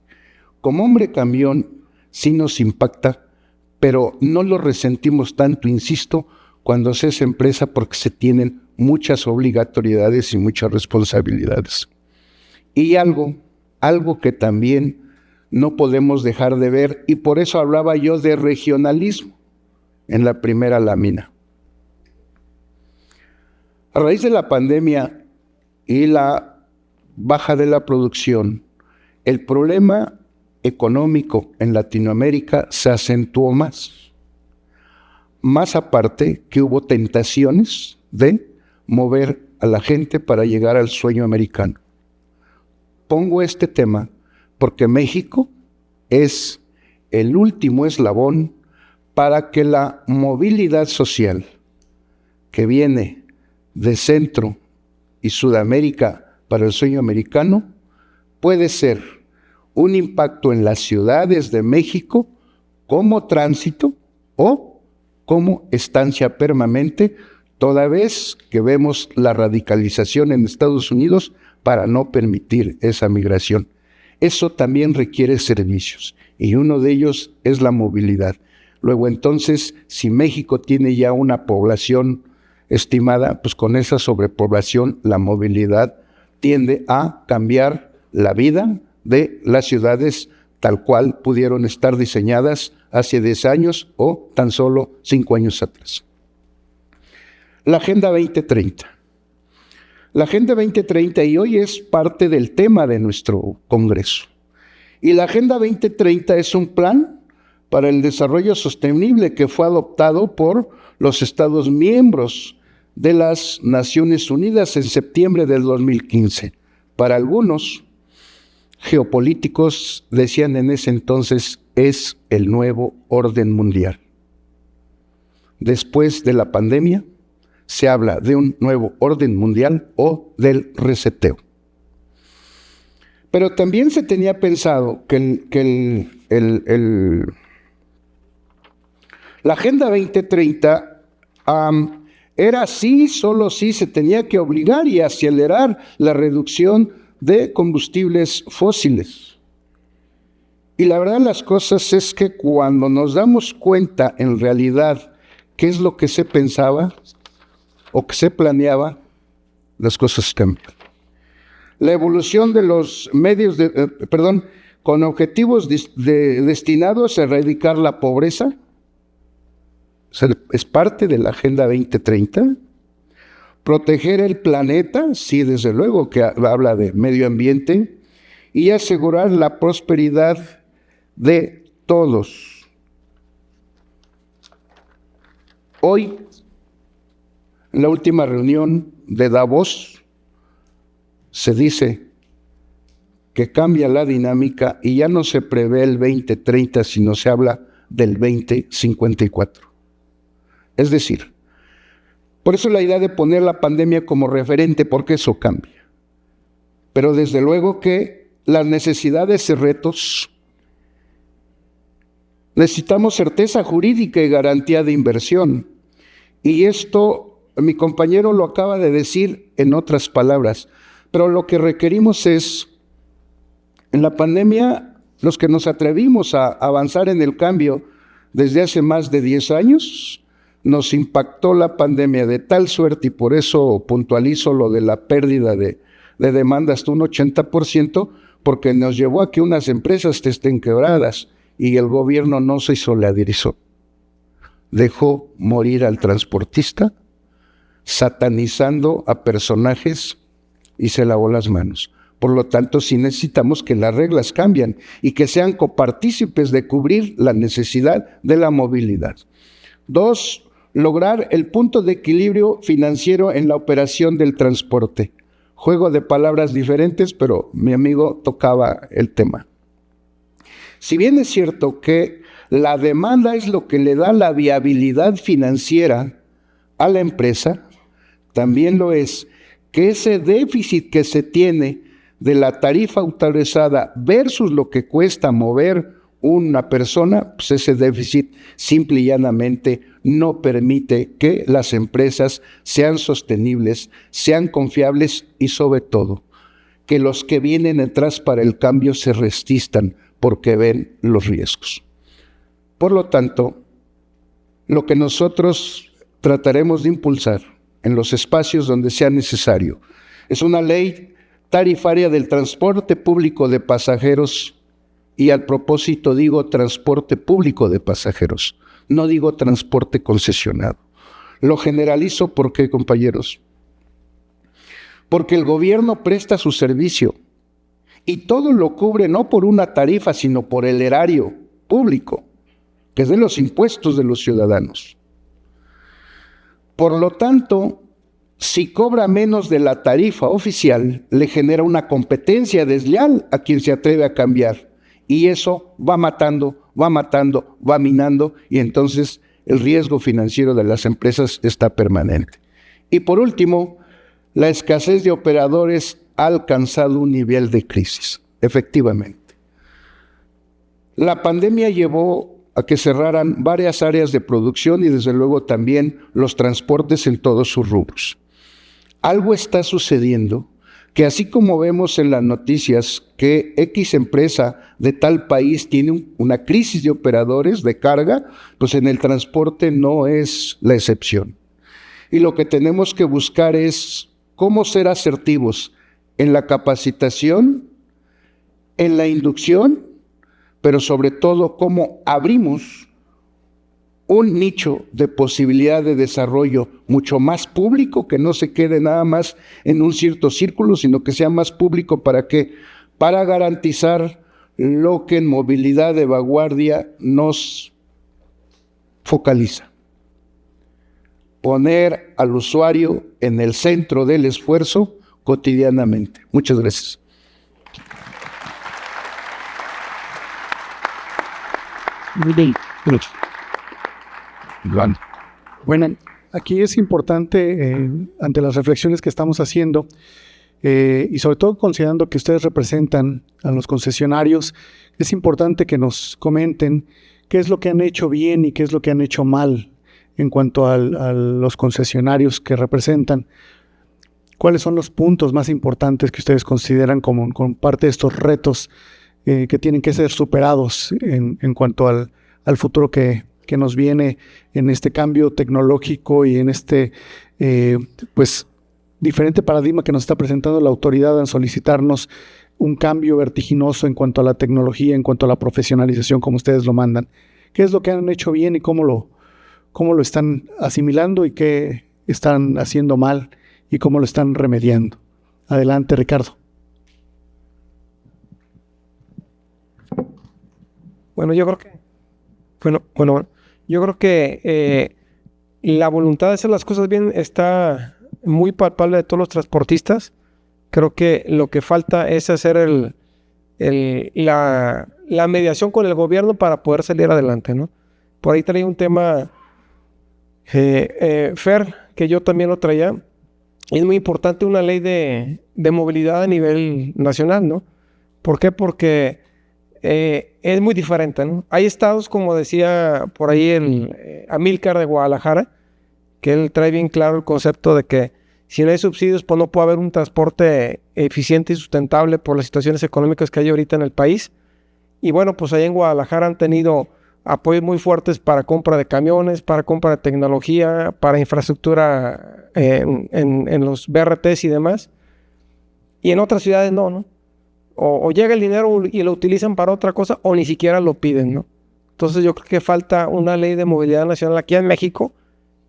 Como hombre camión, sí nos impacta, pero no lo resentimos tanto, insisto, cuando se es empresa porque se tienen muchas obligatoriedades y muchas responsabilidades. Y algo que también no podemos dejar de ver, y por eso hablaba yo de regionalismo en la primera lámina. A raíz de la pandemia y la baja de la producción, el problema económico en Latinoamérica se acentuó más. Más aparte que hubo tentaciones de mover a la gente para llegar al sueño americano. Pongo este tema porque México es el último eslabón para que la movilidad social que viene de Centro y Sudamérica para el sueño americano puede ser un impacto en las ciudades de México como tránsito o como estancia permanente, toda vez que vemos la radicalización en Estados Unidos para no permitir esa migración. Eso también requiere servicios y uno de ellos es la movilidad. Luego entonces, si México tiene ya una población estimada, pues con esa sobrepoblación la movilidad tiende a cambiar la vida de las ciudades tal cual pudieron estar diseñadas hace 10 años o tan solo 5 años atrás. La Agenda 2030. La Agenda 2030 y hoy es parte del tema de nuestro Congreso. Y la Agenda 2030 es un plan para el desarrollo sostenible que fue adoptado por los Estados miembros de las Naciones Unidas en septiembre del 2015. Para algunos geopolíticos decían en ese entonces es el nuevo orden mundial. Después de la pandemia se habla de un nuevo orden mundial o del reseteo. Pero también se tenía pensado que la Agenda 2030 era así, solo si se tenía que obligar y acelerar la reducción de combustibles fósiles. Y la verdad de las cosas es que cuando nos damos cuenta en realidad qué es lo que se pensaba o que se planeaba, las cosas cambian. La evolución de los medios con objetivos destinados a erradicar la pobreza, es parte de la Agenda 2030. Proteger el planeta, sí, desde luego que habla de medio ambiente, y asegurar la prosperidad de todos. Hoy, en la última reunión de Davos, se dice que cambia la dinámica y ya no se prevé el 2030, sino se habla del 2054. Es decir, por eso la idea de poner la pandemia como referente, porque eso cambia. Pero desde luego que las necesidades y retos, necesitamos certeza jurídica y garantía de inversión. Y esto, mi compañero lo acaba de decir en otras palabras, pero lo que requerimos es, en la pandemia, los que nos atrevimos a avanzar en el cambio desde hace más de 10 años, nos impactó la pandemia de tal suerte, y por eso puntualizo lo de la pérdida de demanda hasta un 80%, porque nos llevó a que unas empresas estén quebradas y el gobierno no se solidarizó. Dejó morir al transportista, satanizando a personajes y se lavó las manos. Por lo tanto, sí necesitamos que las reglas cambien y que sean copartícipes de cubrir la necesidad de la movilidad. 2, lograr el punto de equilibrio financiero en la operación del transporte. Juego de palabras diferentes, pero mi amigo tocaba el tema. Si bien es cierto que la demanda es lo que le da la viabilidad financiera a la empresa, también lo es que ese déficit que se tiene de la tarifa autorizada versus lo que cuesta mover una persona, pues ese déficit simple y llanamente no permite que las empresas sean sostenibles, sean confiables y sobre todo, que los que vienen detrás para el cambio se resistan porque ven los riesgos. Por lo tanto, lo que nosotros trataremos de impulsar en los espacios donde sea necesario es una ley tarifaria del transporte público de pasajeros, y al propósito digo transporte público de pasajeros, no digo transporte concesionado. Lo generalizo, ¿por qué, compañeros? Porque el gobierno presta su servicio y todo lo cubre no por una tarifa, sino por el erario público, que es de los impuestos de los ciudadanos. Por lo tanto, si cobra menos de la tarifa oficial, le genera una competencia desleal a quien se atreve a cambiar. Y eso va matando, va minando, y entonces el riesgo financiero de las empresas está permanente. Y por último, la escasez de operadores ha alcanzado un nivel de crisis, efectivamente. La pandemia llevó a que cerraran varias áreas de producción y desde luego también los transportes en todos sus rubros. Algo está sucediendo que así como vemos en las noticias que X empresa de tal país tiene una crisis de operadores de carga, pues en el transporte no es la excepción. Y lo que tenemos que buscar es cómo ser asertivos en la capacitación, en la inducción, pero sobre todo cómo abrimos un nicho de posibilidad de desarrollo mucho más público, que no se quede nada más en un cierto círculo, sino que sea más público. ¿Para qué? Para garantizar lo que en movilidad de vanguardia nos focaliza. Poner al usuario en el centro del esfuerzo cotidianamente. Muchas gracias. Muy bien. Bueno, aquí es importante, ante las reflexiones que estamos haciendo, y sobre todo considerando que ustedes representan a los concesionarios, es importante que nos comenten qué es lo que han hecho bien y qué es lo que han hecho mal en cuanto a los concesionarios que representan. ¿Cuáles son los puntos más importantes que ustedes consideran como parte de estos retos que tienen que ser superados en cuanto al futuro que nos viene en este cambio tecnológico y en este pues diferente paradigma que nos está presentando la autoridad al solicitarnos un cambio vertiginoso en cuanto a la tecnología, en cuanto a la profesionalización, como ustedes lo mandan? ¿Qué es lo que han hecho bien y cómo lo están asimilando y qué están haciendo mal y cómo lo están remediando? Adelante, Ricardo. Bueno, yo creo que la voluntad de hacer las cosas bien está muy palpable de todos los transportistas. Creo que lo que falta es hacer la mediación con el gobierno para poder salir adelante, ¿no? Por ahí traía un tema, Fer, que yo también lo traía. Es muy importante una ley de movilidad a nivel nacional, ¿no? ¿Por qué? Porque es muy diferente, ¿no? Hay estados, como decía por ahí Amílcar de Guadalajara, que él trae bien claro el concepto de que si no hay subsidios, pues no puede haber un transporte eficiente y sustentable por las situaciones económicas que hay ahorita en el país. Y bueno, pues allá en Guadalajara han tenido apoyos muy fuertes para compra de camiones, para compra de tecnología, para infraestructura en los BRTs y demás. Y en otras ciudades no. O llega el dinero y lo utilizan para otra cosa, o ni siquiera lo piden, ¿no? Entonces yo creo que falta una ley de movilidad nacional aquí en México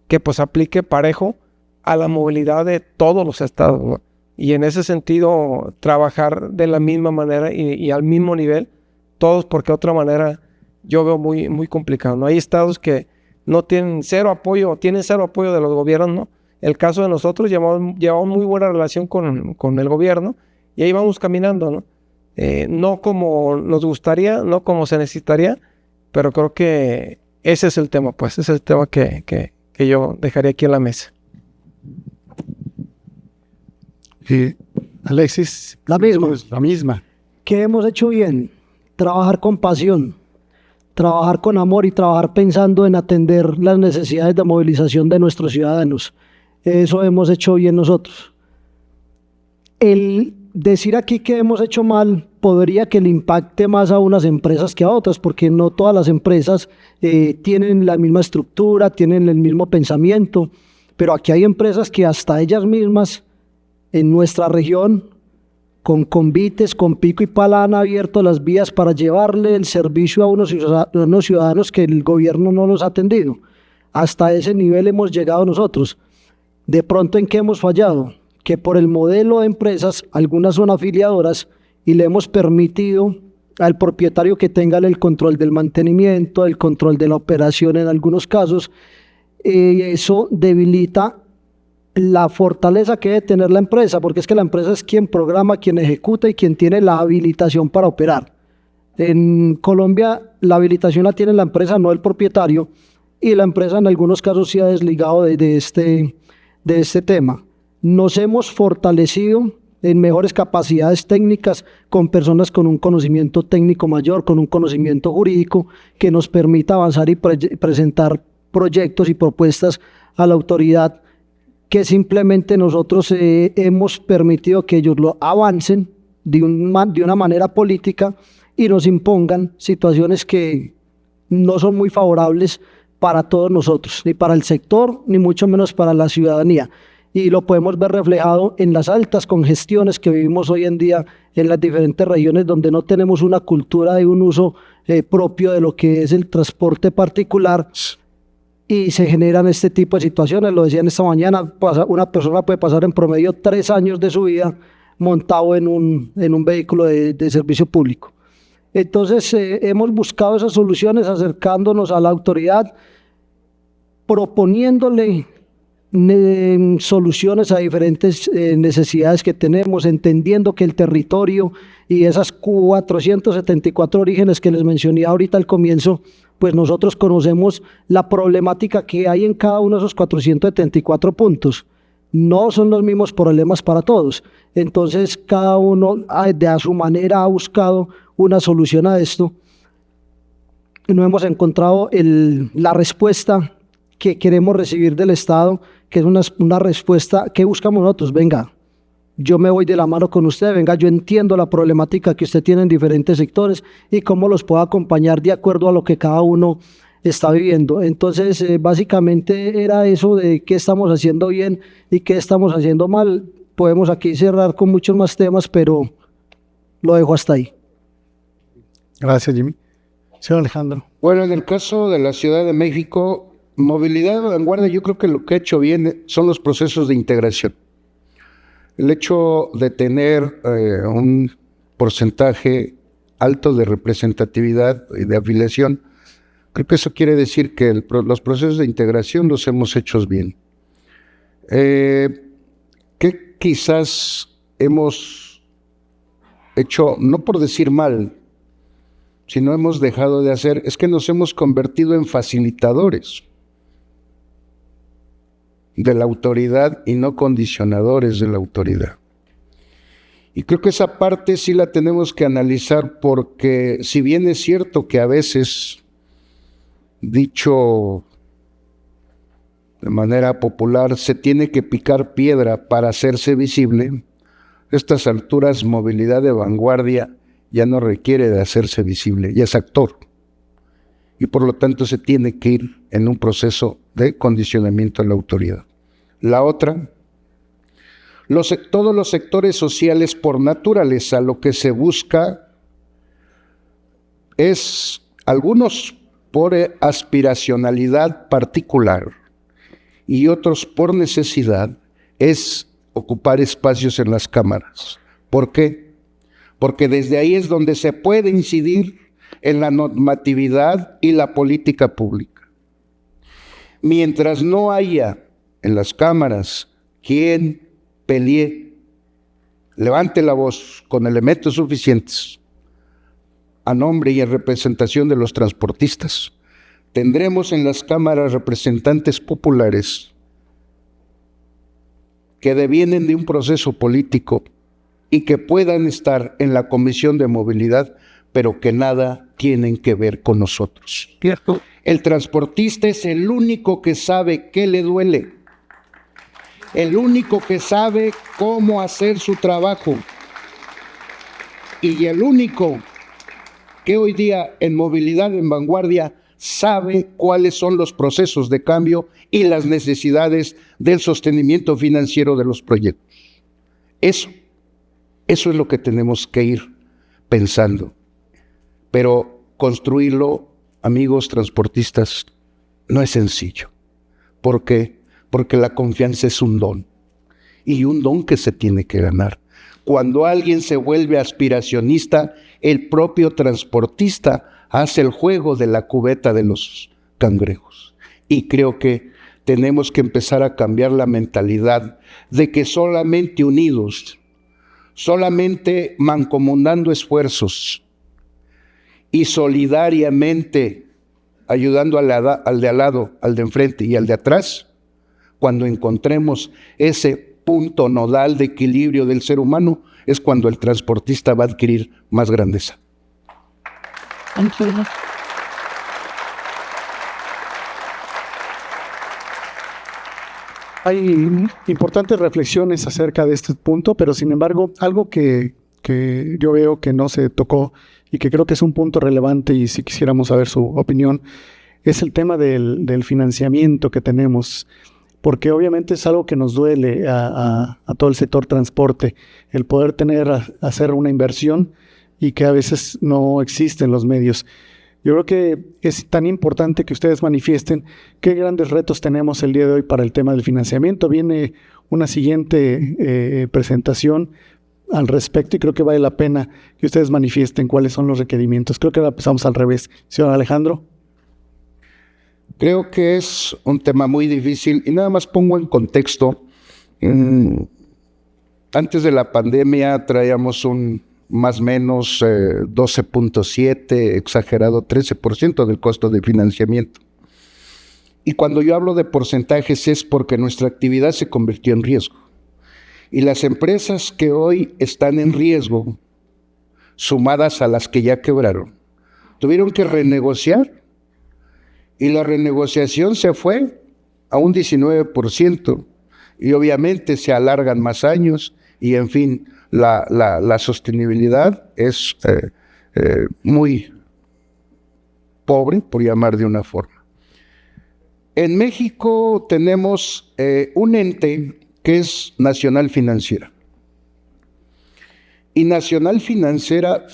que pues aplique parejo a la movilidad de todos los estados, ¿no? Y en ese sentido trabajar de la misma manera y al mismo nivel todos, porque de otra manera yo veo muy, muy complicado, ¿no? Hay estados que no tienen cero apoyo de los gobiernos, ¿no? El caso de nosotros llevamos muy buena relación con el gobierno y ahí vamos caminando, ¿no? No como nos gustaría, no como se necesitaría, pero creo que ese es el tema, pues, ese es el tema que yo dejaría aquí en la mesa. Alexis. La misma. Pues, la misma. ¿Qué hemos hecho bien? Trabajar con pasión. trabajar con amor y trabajar pensando en atender las necesidades de movilización de nuestros ciudadanos. Eso hemos hecho bien nosotros. El decir aquí que hemos hecho mal podría que le impacte más a unas empresas que a otras, porque no todas las empresas tienen la misma estructura, tienen el mismo pensamiento, pero aquí hay empresas que hasta ellas mismas en nuestra región, con convites, con pico y pala, han abierto las vías para llevarle el servicio a unos ciudadanos que el gobierno no los ha atendido. Hasta ese nivel hemos llegado nosotros. De pronto, ¿en qué hemos fallado? Que por el modelo de empresas, algunas son afiliadoras y le hemos permitido al propietario que tenga el control del mantenimiento, el control de la operación en algunos casos. Eso debilita la fortaleza que debe tener la empresa, porque es que la empresa es quien programa, quien ejecuta y quien tiene la habilitación para operar. En Colombia la habilitación la tiene la empresa, no el propietario, y la empresa en algunos casos se ha desligado de este tema. Nos hemos fortalecido en mejores capacidades técnicas con personas con un conocimiento técnico mayor, con un conocimiento jurídico que nos permita avanzar y presentar proyectos y propuestas a la autoridad, que simplemente nosotros hemos permitido que ellos lo avancen de una manera política y nos impongan situaciones que no son muy favorables para todos nosotros, ni para el sector, ni mucho menos para la ciudadanía. Y lo podemos ver reflejado en las altas congestiones que vivimos hoy en día en las diferentes regiones donde no tenemos una cultura de un uso propio de lo que es el transporte particular, y se generan este tipo de situaciones. Lo decían esta mañana, una persona puede pasar en promedio 3 años de su vida montado en un vehículo de servicio público. Entonces hemos buscado esas soluciones acercándonos a la autoridad, proponiéndole soluciones a diferentes necesidades que tenemos, entendiendo que el territorio y esas 474 orígenes que les mencioné ahorita al comienzo, pues nosotros conocemos la problemática que hay en cada uno de esos 474 puntos. No son los mismos problemas para todos. Entonces cada uno a su manera ha buscado una solución a esto. No hemos encontrado la respuesta que queremos recibir del Estado, que es una respuesta que buscamos nosotros. Venga, yo me voy de la mano con usted, venga, yo entiendo la problemática que usted tiene en diferentes sectores y cómo los puedo acompañar de acuerdo a lo que cada uno está viviendo. Entonces, básicamente era eso de qué estamos haciendo bien y qué estamos haciendo mal. Podemos aquí cerrar con muchos más temas, pero lo dejo hasta ahí. Gracias, Jimmy. Señor Alejandro. Bueno, en el caso de la Ciudad de México, Movilidad de Vanguardia, yo creo que lo que ha hecho bien son los procesos de integración. El hecho de tener un porcentaje alto de representatividad y de afiliación, creo que eso quiere decir que los procesos de integración los hemos hecho bien. Que quizás hemos hecho, no por decir mal, sino hemos dejado de hacer, es que nos hemos convertido en facilitadores de la autoridad y no condicionadores de la autoridad. Y creo que esa parte sí la tenemos que analizar, porque si bien es cierto que a veces, dicho de manera popular, se tiene que picar piedra para hacerse visible, a estas alturas Movilidad de Vanguardia ya no requiere de hacerse visible, ya es actor. Y por lo tanto se tiene que ir en un proceso de condicionamiento a la autoridad. La otra, todos los sectores sociales por naturaleza, lo que se busca es, algunos por aspiracionalidad particular y otros por necesidad, es ocupar espacios en las cámaras. ¿Por qué? Porque desde ahí es donde se puede incidir en la normatividad y la política pública. Mientras no haya en las cámaras quien pelee, levante la voz con elementos suficientes a nombre y en representación de los transportistas, tendremos en las cámaras representantes populares que devienen de un proceso político y que puedan estar en la Comisión de Movilidad, pero que nada tienen que ver con nosotros. Cierto. El transportista es el único que sabe qué le duele, el único que sabe cómo hacer su trabajo y el único que hoy día en Movilidad en Vanguardia sabe cuáles son los procesos de cambio y las necesidades del sostenimiento financiero de los proyectos. Eso es lo que tenemos que ir pensando. Pero construirlo, amigos transportistas, no es sencillo. ¿Por qué? Porque la confianza es un don, y un don que se tiene que ganar. Cuando alguien se vuelve aspiracionista, el propio transportista hace el juego de la cubeta de los cangrejos. Y creo que tenemos que empezar a cambiar la mentalidad de que solamente unidos, solamente mancomunando esfuerzos y solidariamente ayudando al de al lado, al de enfrente y al de atrás, cuando encontremos ese punto nodal de equilibrio del ser humano, es cuando el transportista va a adquirir más grandeza. Hay importantes reflexiones acerca de este punto, pero sin embargo, algo que yo veo que no se tocó y que creo que es un punto relevante, y si quisiéramos saber su opinión, es el tema del financiamiento que tenemos, porque obviamente es algo que nos duele a todo el sector transporte, el poder hacer una inversión y que a veces no existen los medios. Yo creo que es tan importante que ustedes manifiesten qué grandes retos tenemos el día de hoy para el tema del financiamiento. Viene una siguiente presentación al respecto y creo que vale la pena que ustedes manifiesten cuáles son los requerimientos. Creo que ahora empezamos al revés. Señor Alejandro. Creo que es un tema muy difícil y nada más pongo en contexto. Antes de la pandemia traíamos un más o menos 12.7, exagerado 13% del costo de financiamiento. Y cuando yo hablo de porcentajes es porque nuestra actividad se convirtió en riesgo. Y las empresas que hoy están en riesgo, sumadas a las que ya quebraron, tuvieron que renegociar. Y la renegociación se fue a un 19%. Y obviamente se alargan más años y en fin, la sostenibilidad es muy pobre, por llamar de una forma. En México tenemos un ente que es Nacional Financiera. Y Nacional Financiera,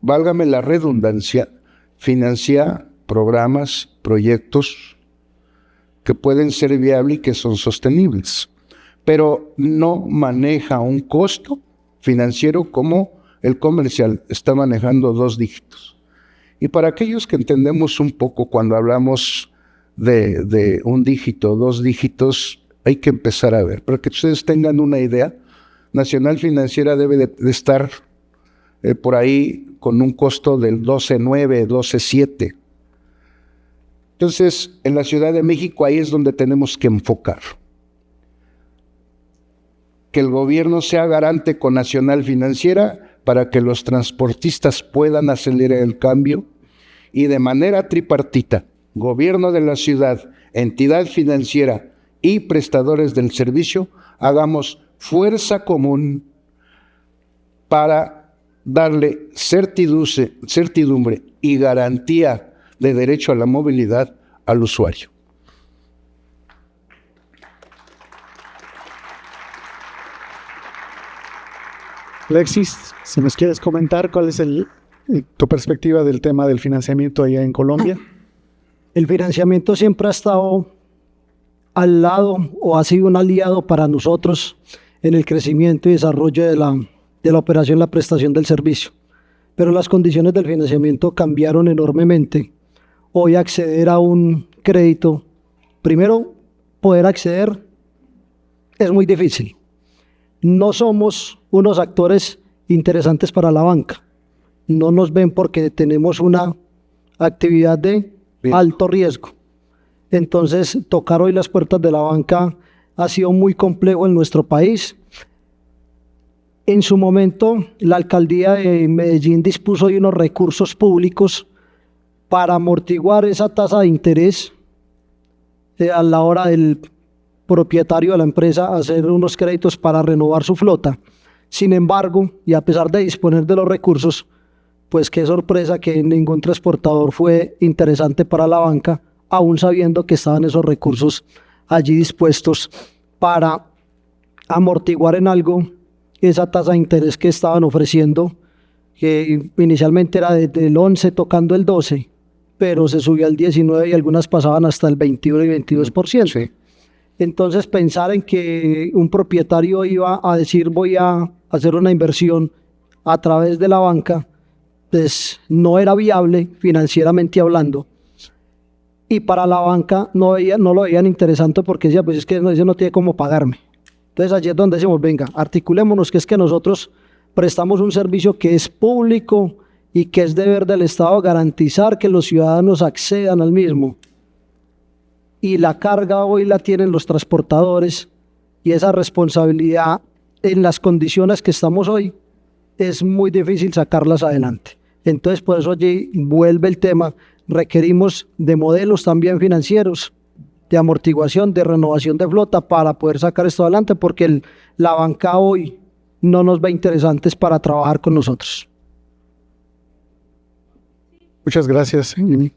válgame la redundancia, financia programas, proyectos que pueden ser viables y que son sostenibles, pero no maneja un costo financiero como el comercial está manejando 2 dígitos. Y para aquellos que entendemos un poco cuando hablamos de 1 dígito, 2 dígitos, hay que empezar a ver. Para que ustedes tengan una idea, Nacional Financiera debe de estar por ahí con un costo del 12.9, 12.7. Entonces, en la Ciudad de México ahí es donde tenemos que enfocar. Que el gobierno sea garante con Nacional Financiera para que los transportistas puedan acelerar el cambio y de manera tripartita, gobierno de la ciudad, entidad financiera y prestadores del servicio, hagamos fuerza común para darle certidumbre y garantía de derecho a la movilidad al usuario. Alexis, si nos quieres comentar cuál es tu perspectiva del tema del financiamiento allá en Colombia. El financiamiento siempre ha estado al lado o ha sido un aliado para nosotros en el crecimiento y desarrollo de la operación, la prestación del servicio. Pero las condiciones del financiamiento cambiaron enormemente. Hoy acceder a un crédito, primero poder acceder es muy difícil. No somos unos actores interesantes para la banca. No nos ven porque tenemos una actividad de alto riesgo. Entonces, tocar hoy las puertas de la banca ha sido muy complejo en nuestro país. En su momento, la alcaldía de Medellín dispuso de unos recursos públicos para amortiguar esa tasa de interés a la hora del propietario de la empresa hacer unos créditos para renovar su flota. Sin embargo, y a pesar de disponer de los recursos, pues qué sorpresa que ningún transportador fue interesante para la banca, aún sabiendo que estaban esos recursos allí dispuestos para amortiguar en algo esa tasa de interés que estaban ofreciendo, que inicialmente era desde el 11 tocando el 12, pero se subió al 19 y algunas pasaban hasta el 21 y 22%. Sí. Entonces pensar en que un propietario iba a decir voy a hacer una inversión a través de la banca, pues no era viable financieramente hablando. Y para la banca no lo veían interesante porque decía, pues es que ese no tiene cómo pagarme. Entonces allí es donde decimos, venga, articulémonos, que es que nosotros prestamos un servicio que es público y que es deber del Estado garantizar que los ciudadanos accedan al mismo. Y la carga hoy la tienen los transportadores, y esa responsabilidad en las condiciones que estamos hoy es muy difícil sacarlas adelante. Entonces por eso allí vuelve el tema, requerimos de modelos también financieros, de amortiguación, de renovación de flota para poder sacar esto adelante, porque la banca hoy no nos ve interesantes para trabajar con nosotros. Muchas gracias, Jimmy.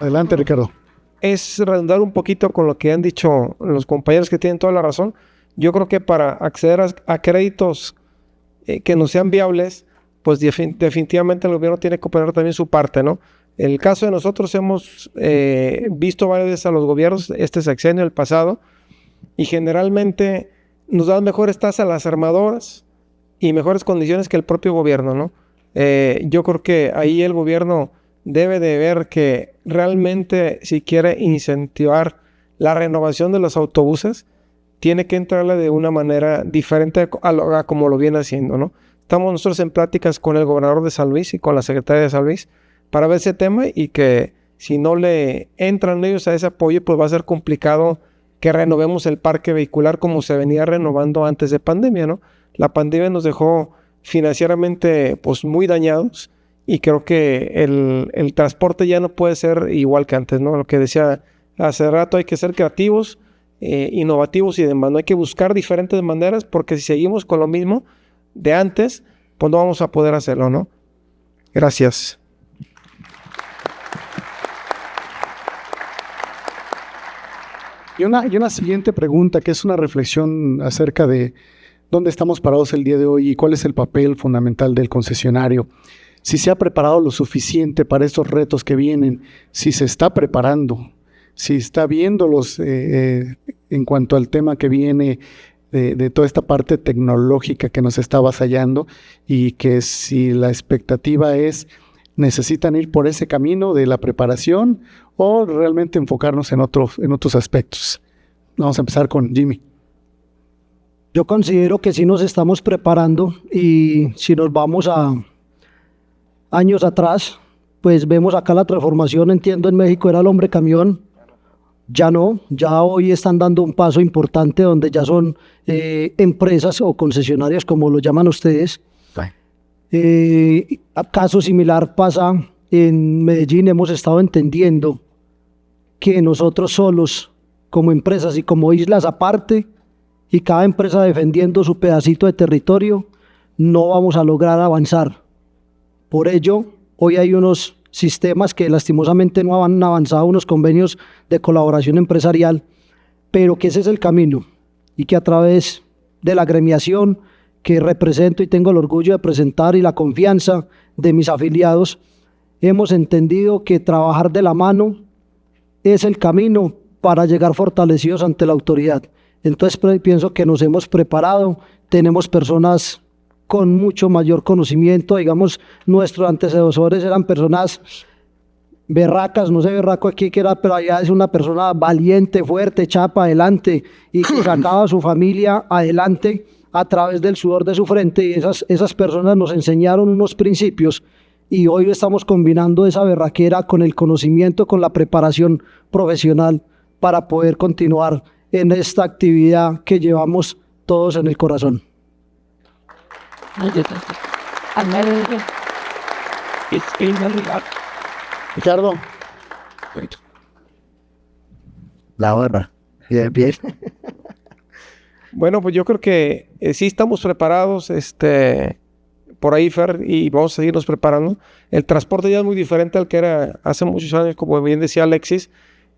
Adelante, Ricardo. Es redundar un poquito con lo que han dicho los compañeros, que tienen toda la razón. Yo creo que para acceder a créditos que no sean viables, pues definitivamente el gobierno tiene que poner también su parte, ¿no? El caso de nosotros hemos visto varias veces a los gobiernos, este sexenio, el pasado, y generalmente nos dan mejores tasas a las armadoras y mejores condiciones que el propio gobierno, ¿no? Yo creo que ahí el gobierno debe de ver que realmente, si quiere incentivar la renovación de los autobuses, tiene que entrarle de una manera diferente a como lo viene haciendo, ¿no? Estamos nosotros en pláticas con el gobernador de San Luis y con la secretaria de San Luis para ver ese tema, y que si no le entran ellos a ese apoyo, pues va a ser complicado que renovemos el parque vehicular como se venía renovando antes de pandemia, ¿no? La pandemia nos dejó financieramente pues muy dañados, y creo que el transporte ya no puede ser igual que antes, ¿no? Lo que decía hace rato, hay que ser creativos, innovativos y demás, no hay que buscar diferentes maneras, porque si seguimos con lo mismo de antes, pues no vamos a poder hacerlo, ¿no? Gracias. Y una siguiente pregunta, que es una reflexión acerca de dónde estamos parados el día de hoy y cuál es el papel fundamental del concesionario. Si se ha preparado lo suficiente para estos retos que vienen, si se está preparando, si está viéndolos en cuanto al tema que viene de toda esta parte tecnológica que nos está avasallando, y que si la expectativa es, necesitan ir por ese camino de la preparación o realmente enfocarnos en otros aspectos. Vamos a empezar con Jimmy. Yo considero que sí nos estamos preparando, y si nos vamos a años atrás, pues vemos acá la transformación, entiendo, en México era el hombre camión, ya no, ya hoy están dando un paso importante donde ya son empresas o concesionarias, como lo llaman ustedes. Caso similar pasa en Medellín. Hemos estado entendiendo que nosotros solos, como empresas y como islas aparte, y cada empresa defendiendo su pedacito de territorio, no vamos a lograr avanzar. Por ello, hoy hay unos sistemas que lastimosamente no han avanzado, unos convenios de colaboración empresarial, pero que ese es el camino, y que a través de la agremiación que represento y tengo el orgullo de presentar, y la confianza de mis afiliados, hemos entendido que trabajar de la mano es el camino para llegar fortalecidos ante la autoridad. Entonces pienso que nos hemos preparado, tenemos personas con mucho mayor conocimiento. Digamos, nuestros antecesores eran personas berracas, no sé berraco aquí que era, pero allá es una persona valiente, fuerte, echada para adelante, y que sacaba a su familia adelante a través del sudor de su frente, y esas personas nos enseñaron unos principios, y hoy estamos combinando esa berraquera con el conocimiento, con la preparación profesional para poder continuar en esta actividad que llevamos todos en el corazón. Ricardo. La barra. Bien, bien. Bueno, pues yo creo que sí estamos preparados, por ahí, Fer, y vamos a seguirnos preparando. El transporte ya es muy diferente al que era hace muchos años, como bien decía Alexis,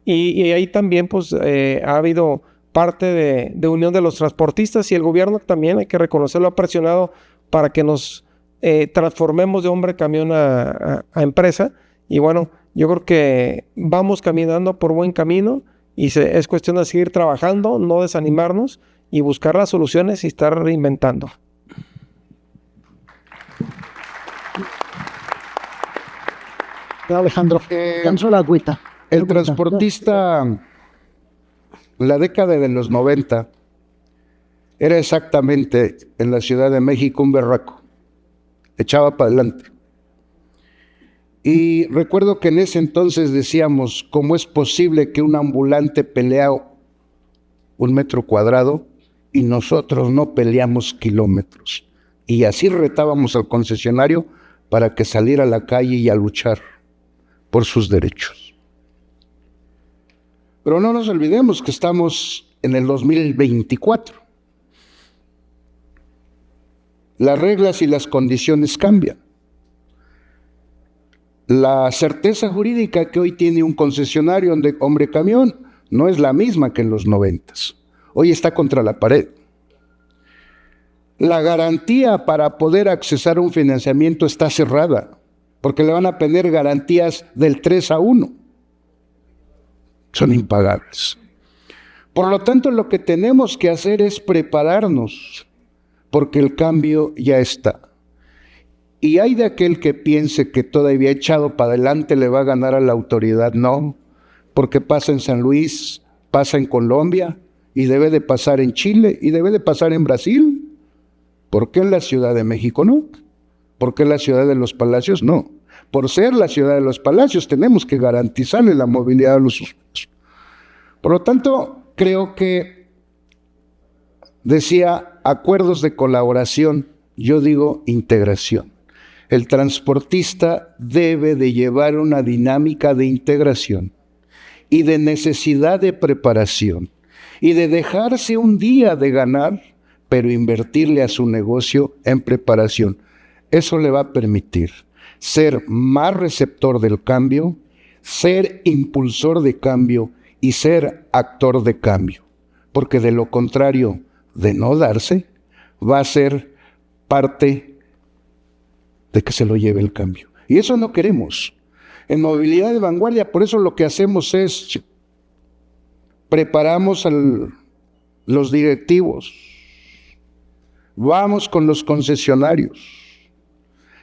y ahí también pues ha habido parte de unión de los transportistas, y el gobierno también, hay que reconocerlo, ha presionado para que nos transformemos de hombre camión a empresa. Y bueno, yo creo que vamos caminando por buen camino, y es cuestión de seguir trabajando, no desanimarnos y buscar las soluciones y estar reinventando. Alejandro. Danzo la agüita. El transportista, la década de los 90, era exactamente en la Ciudad de México un berraco. Echaba para adelante. Y recuerdo que en ese entonces decíamos, ¿cómo es posible que un ambulante pelea 1 metro cuadrado y nosotros no peleamos kilómetros? Y así retábamos al concesionario para que saliera a la calle y a luchar por sus derechos. Pero no nos olvidemos que estamos en el 2024. Las reglas y las condiciones cambian. La certeza jurídica que hoy tiene un concesionario de hombre camión no es la misma que en los 90s. Hoy está contra la pared. La garantía para poder accesar a un financiamiento está cerrada, porque le van a poner garantías del 3-1. Son impagables. Por lo tanto, lo que tenemos que hacer es prepararnos, porque el cambio ya está. Y hay de aquel que piense que todavía echado para adelante le va a ganar a la autoridad. No, porque pasa en San Luis, pasa en Colombia, y debe de pasar en Chile, y debe de pasar en Brasil. ¿Por qué en la Ciudad de México no? ¿Por qué en la Ciudad de los Palacios no? Por ser la Ciudad de los Palacios tenemos que garantizarle la movilidad a los usuarios. Por lo tanto, creo que decía acuerdos de colaboración, yo digo integración. El transportista debe de llevar una dinámica de integración y de necesidad de preparación y de dejarse un día de ganar, pero invertirle a su negocio en preparación. Eso le va a permitir ser más receptor del cambio, ser impulsor de cambio y ser actor de cambio. Porque de lo contrario, de no darse, va a ser parte de que se lo lleve el cambio. Y eso no queremos. En Movilidad de Vanguardia, por eso lo que hacemos es preparamos a los directivos, vamos con los concesionarios,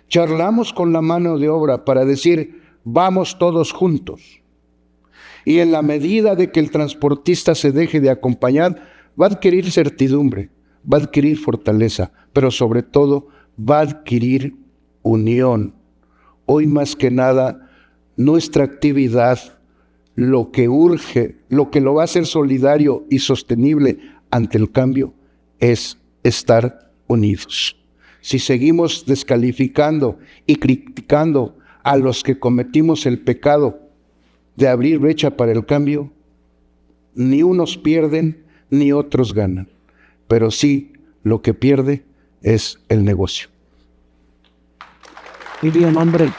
charlamos con la mano de obra para decir, vamos todos juntos. Y en la medida de que el transportista se deje de acompañar, va a adquirir certidumbre, va a adquirir fortaleza, pero sobre todo va a adquirir unión. Hoy más que nada, nuestra actividad, lo que urge, lo que lo va a hacer solidario y sostenible ante el cambio, es estar unidos. Si seguimos descalificando y criticando a los que cometimos el pecado de abrir brecha para el cambio, ni unos pierden ni otros ganan, pero sí lo que pierde es el negocio. Muy bien, hombre.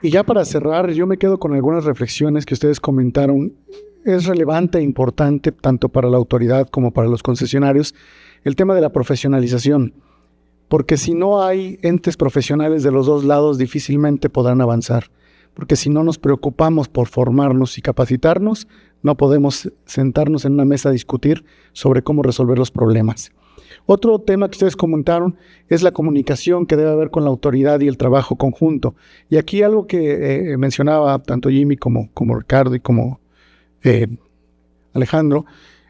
Y ya para cerrar, yo me quedo con algunas reflexiones que ustedes comentaron. Es relevante e importante tanto para la autoridad como para los concesionarios el tema de la profesionalización, porque si no hay entes profesionales de los dos lados, difícilmente podrán avanzar, porque si no nos preocupamos por formarnos y capacitarnos, no podemos sentarnos en una mesa a discutir sobre cómo resolver los problemas. Otro tema que ustedes comentaron es la comunicación que debe haber con la autoridad y el trabajo conjunto. Y aquí algo que mencionaba tanto Jimmy como Ricardo y como Alejandro,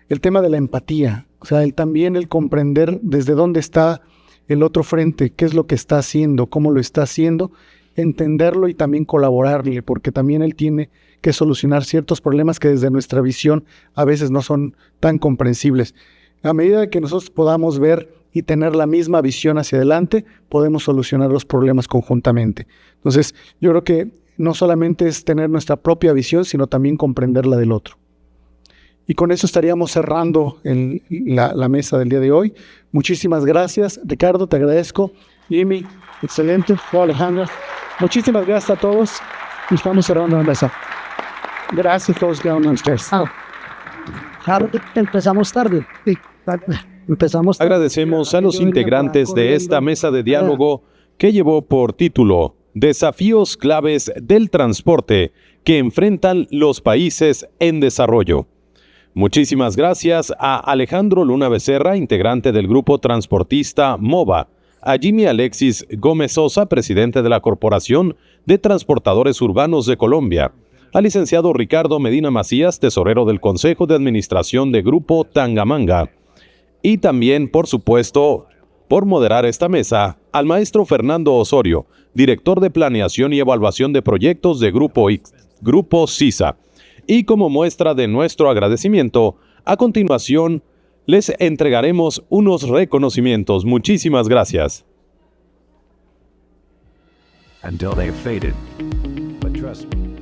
el tema de la empatía. O sea, también el comprender desde dónde está el otro frente, qué es lo que está haciendo, cómo lo está haciendo, entenderlo y también colaborarle, porque también él tiene que solucionar ciertos problemas que desde nuestra visión a veces no son tan comprensibles. A medida que nosotros podamos ver y tener la misma visión hacia adelante, podemos solucionar los problemas conjuntamente. Entonces, yo creo que no solamente es tener nuestra propia visión, sino también comprender la del otro. Y con eso estaríamos cerrando la mesa del día de hoy. Muchísimas gracias. Ricardo, te agradezco. Jimmy, excelente. Alejandra, muchísimas gracias a todos. Y estamos cerrando la mesa. Gracias a todos cada uno de ustedes. Empezamos tarde. Sí. Empezamos tarde. Agradecemos a los integrantes de esta mesa de diálogo que llevó por título Desafíos claves del transporte que enfrentan los países en desarrollo. Muchísimas gracias a Alejandro Luna Becerra, integrante del grupo transportista MOVA, a Jimmy Alexis Gómez Sosa, presidente de la Corporación de Transportadores Urbanos de Colombia, al licenciado Ricardo Medina Macías, tesorero del Consejo de Administración de Grupo Tangamanga, y también, por supuesto, por moderar esta mesa, al maestro Fernando Osorio, director de Planeación y Evaluación de Proyectos de Grupo CISA. Y como muestra de nuestro agradecimiento, a continuación les entregaremos unos reconocimientos. Muchísimas gracias. Until they've faded. But trust me.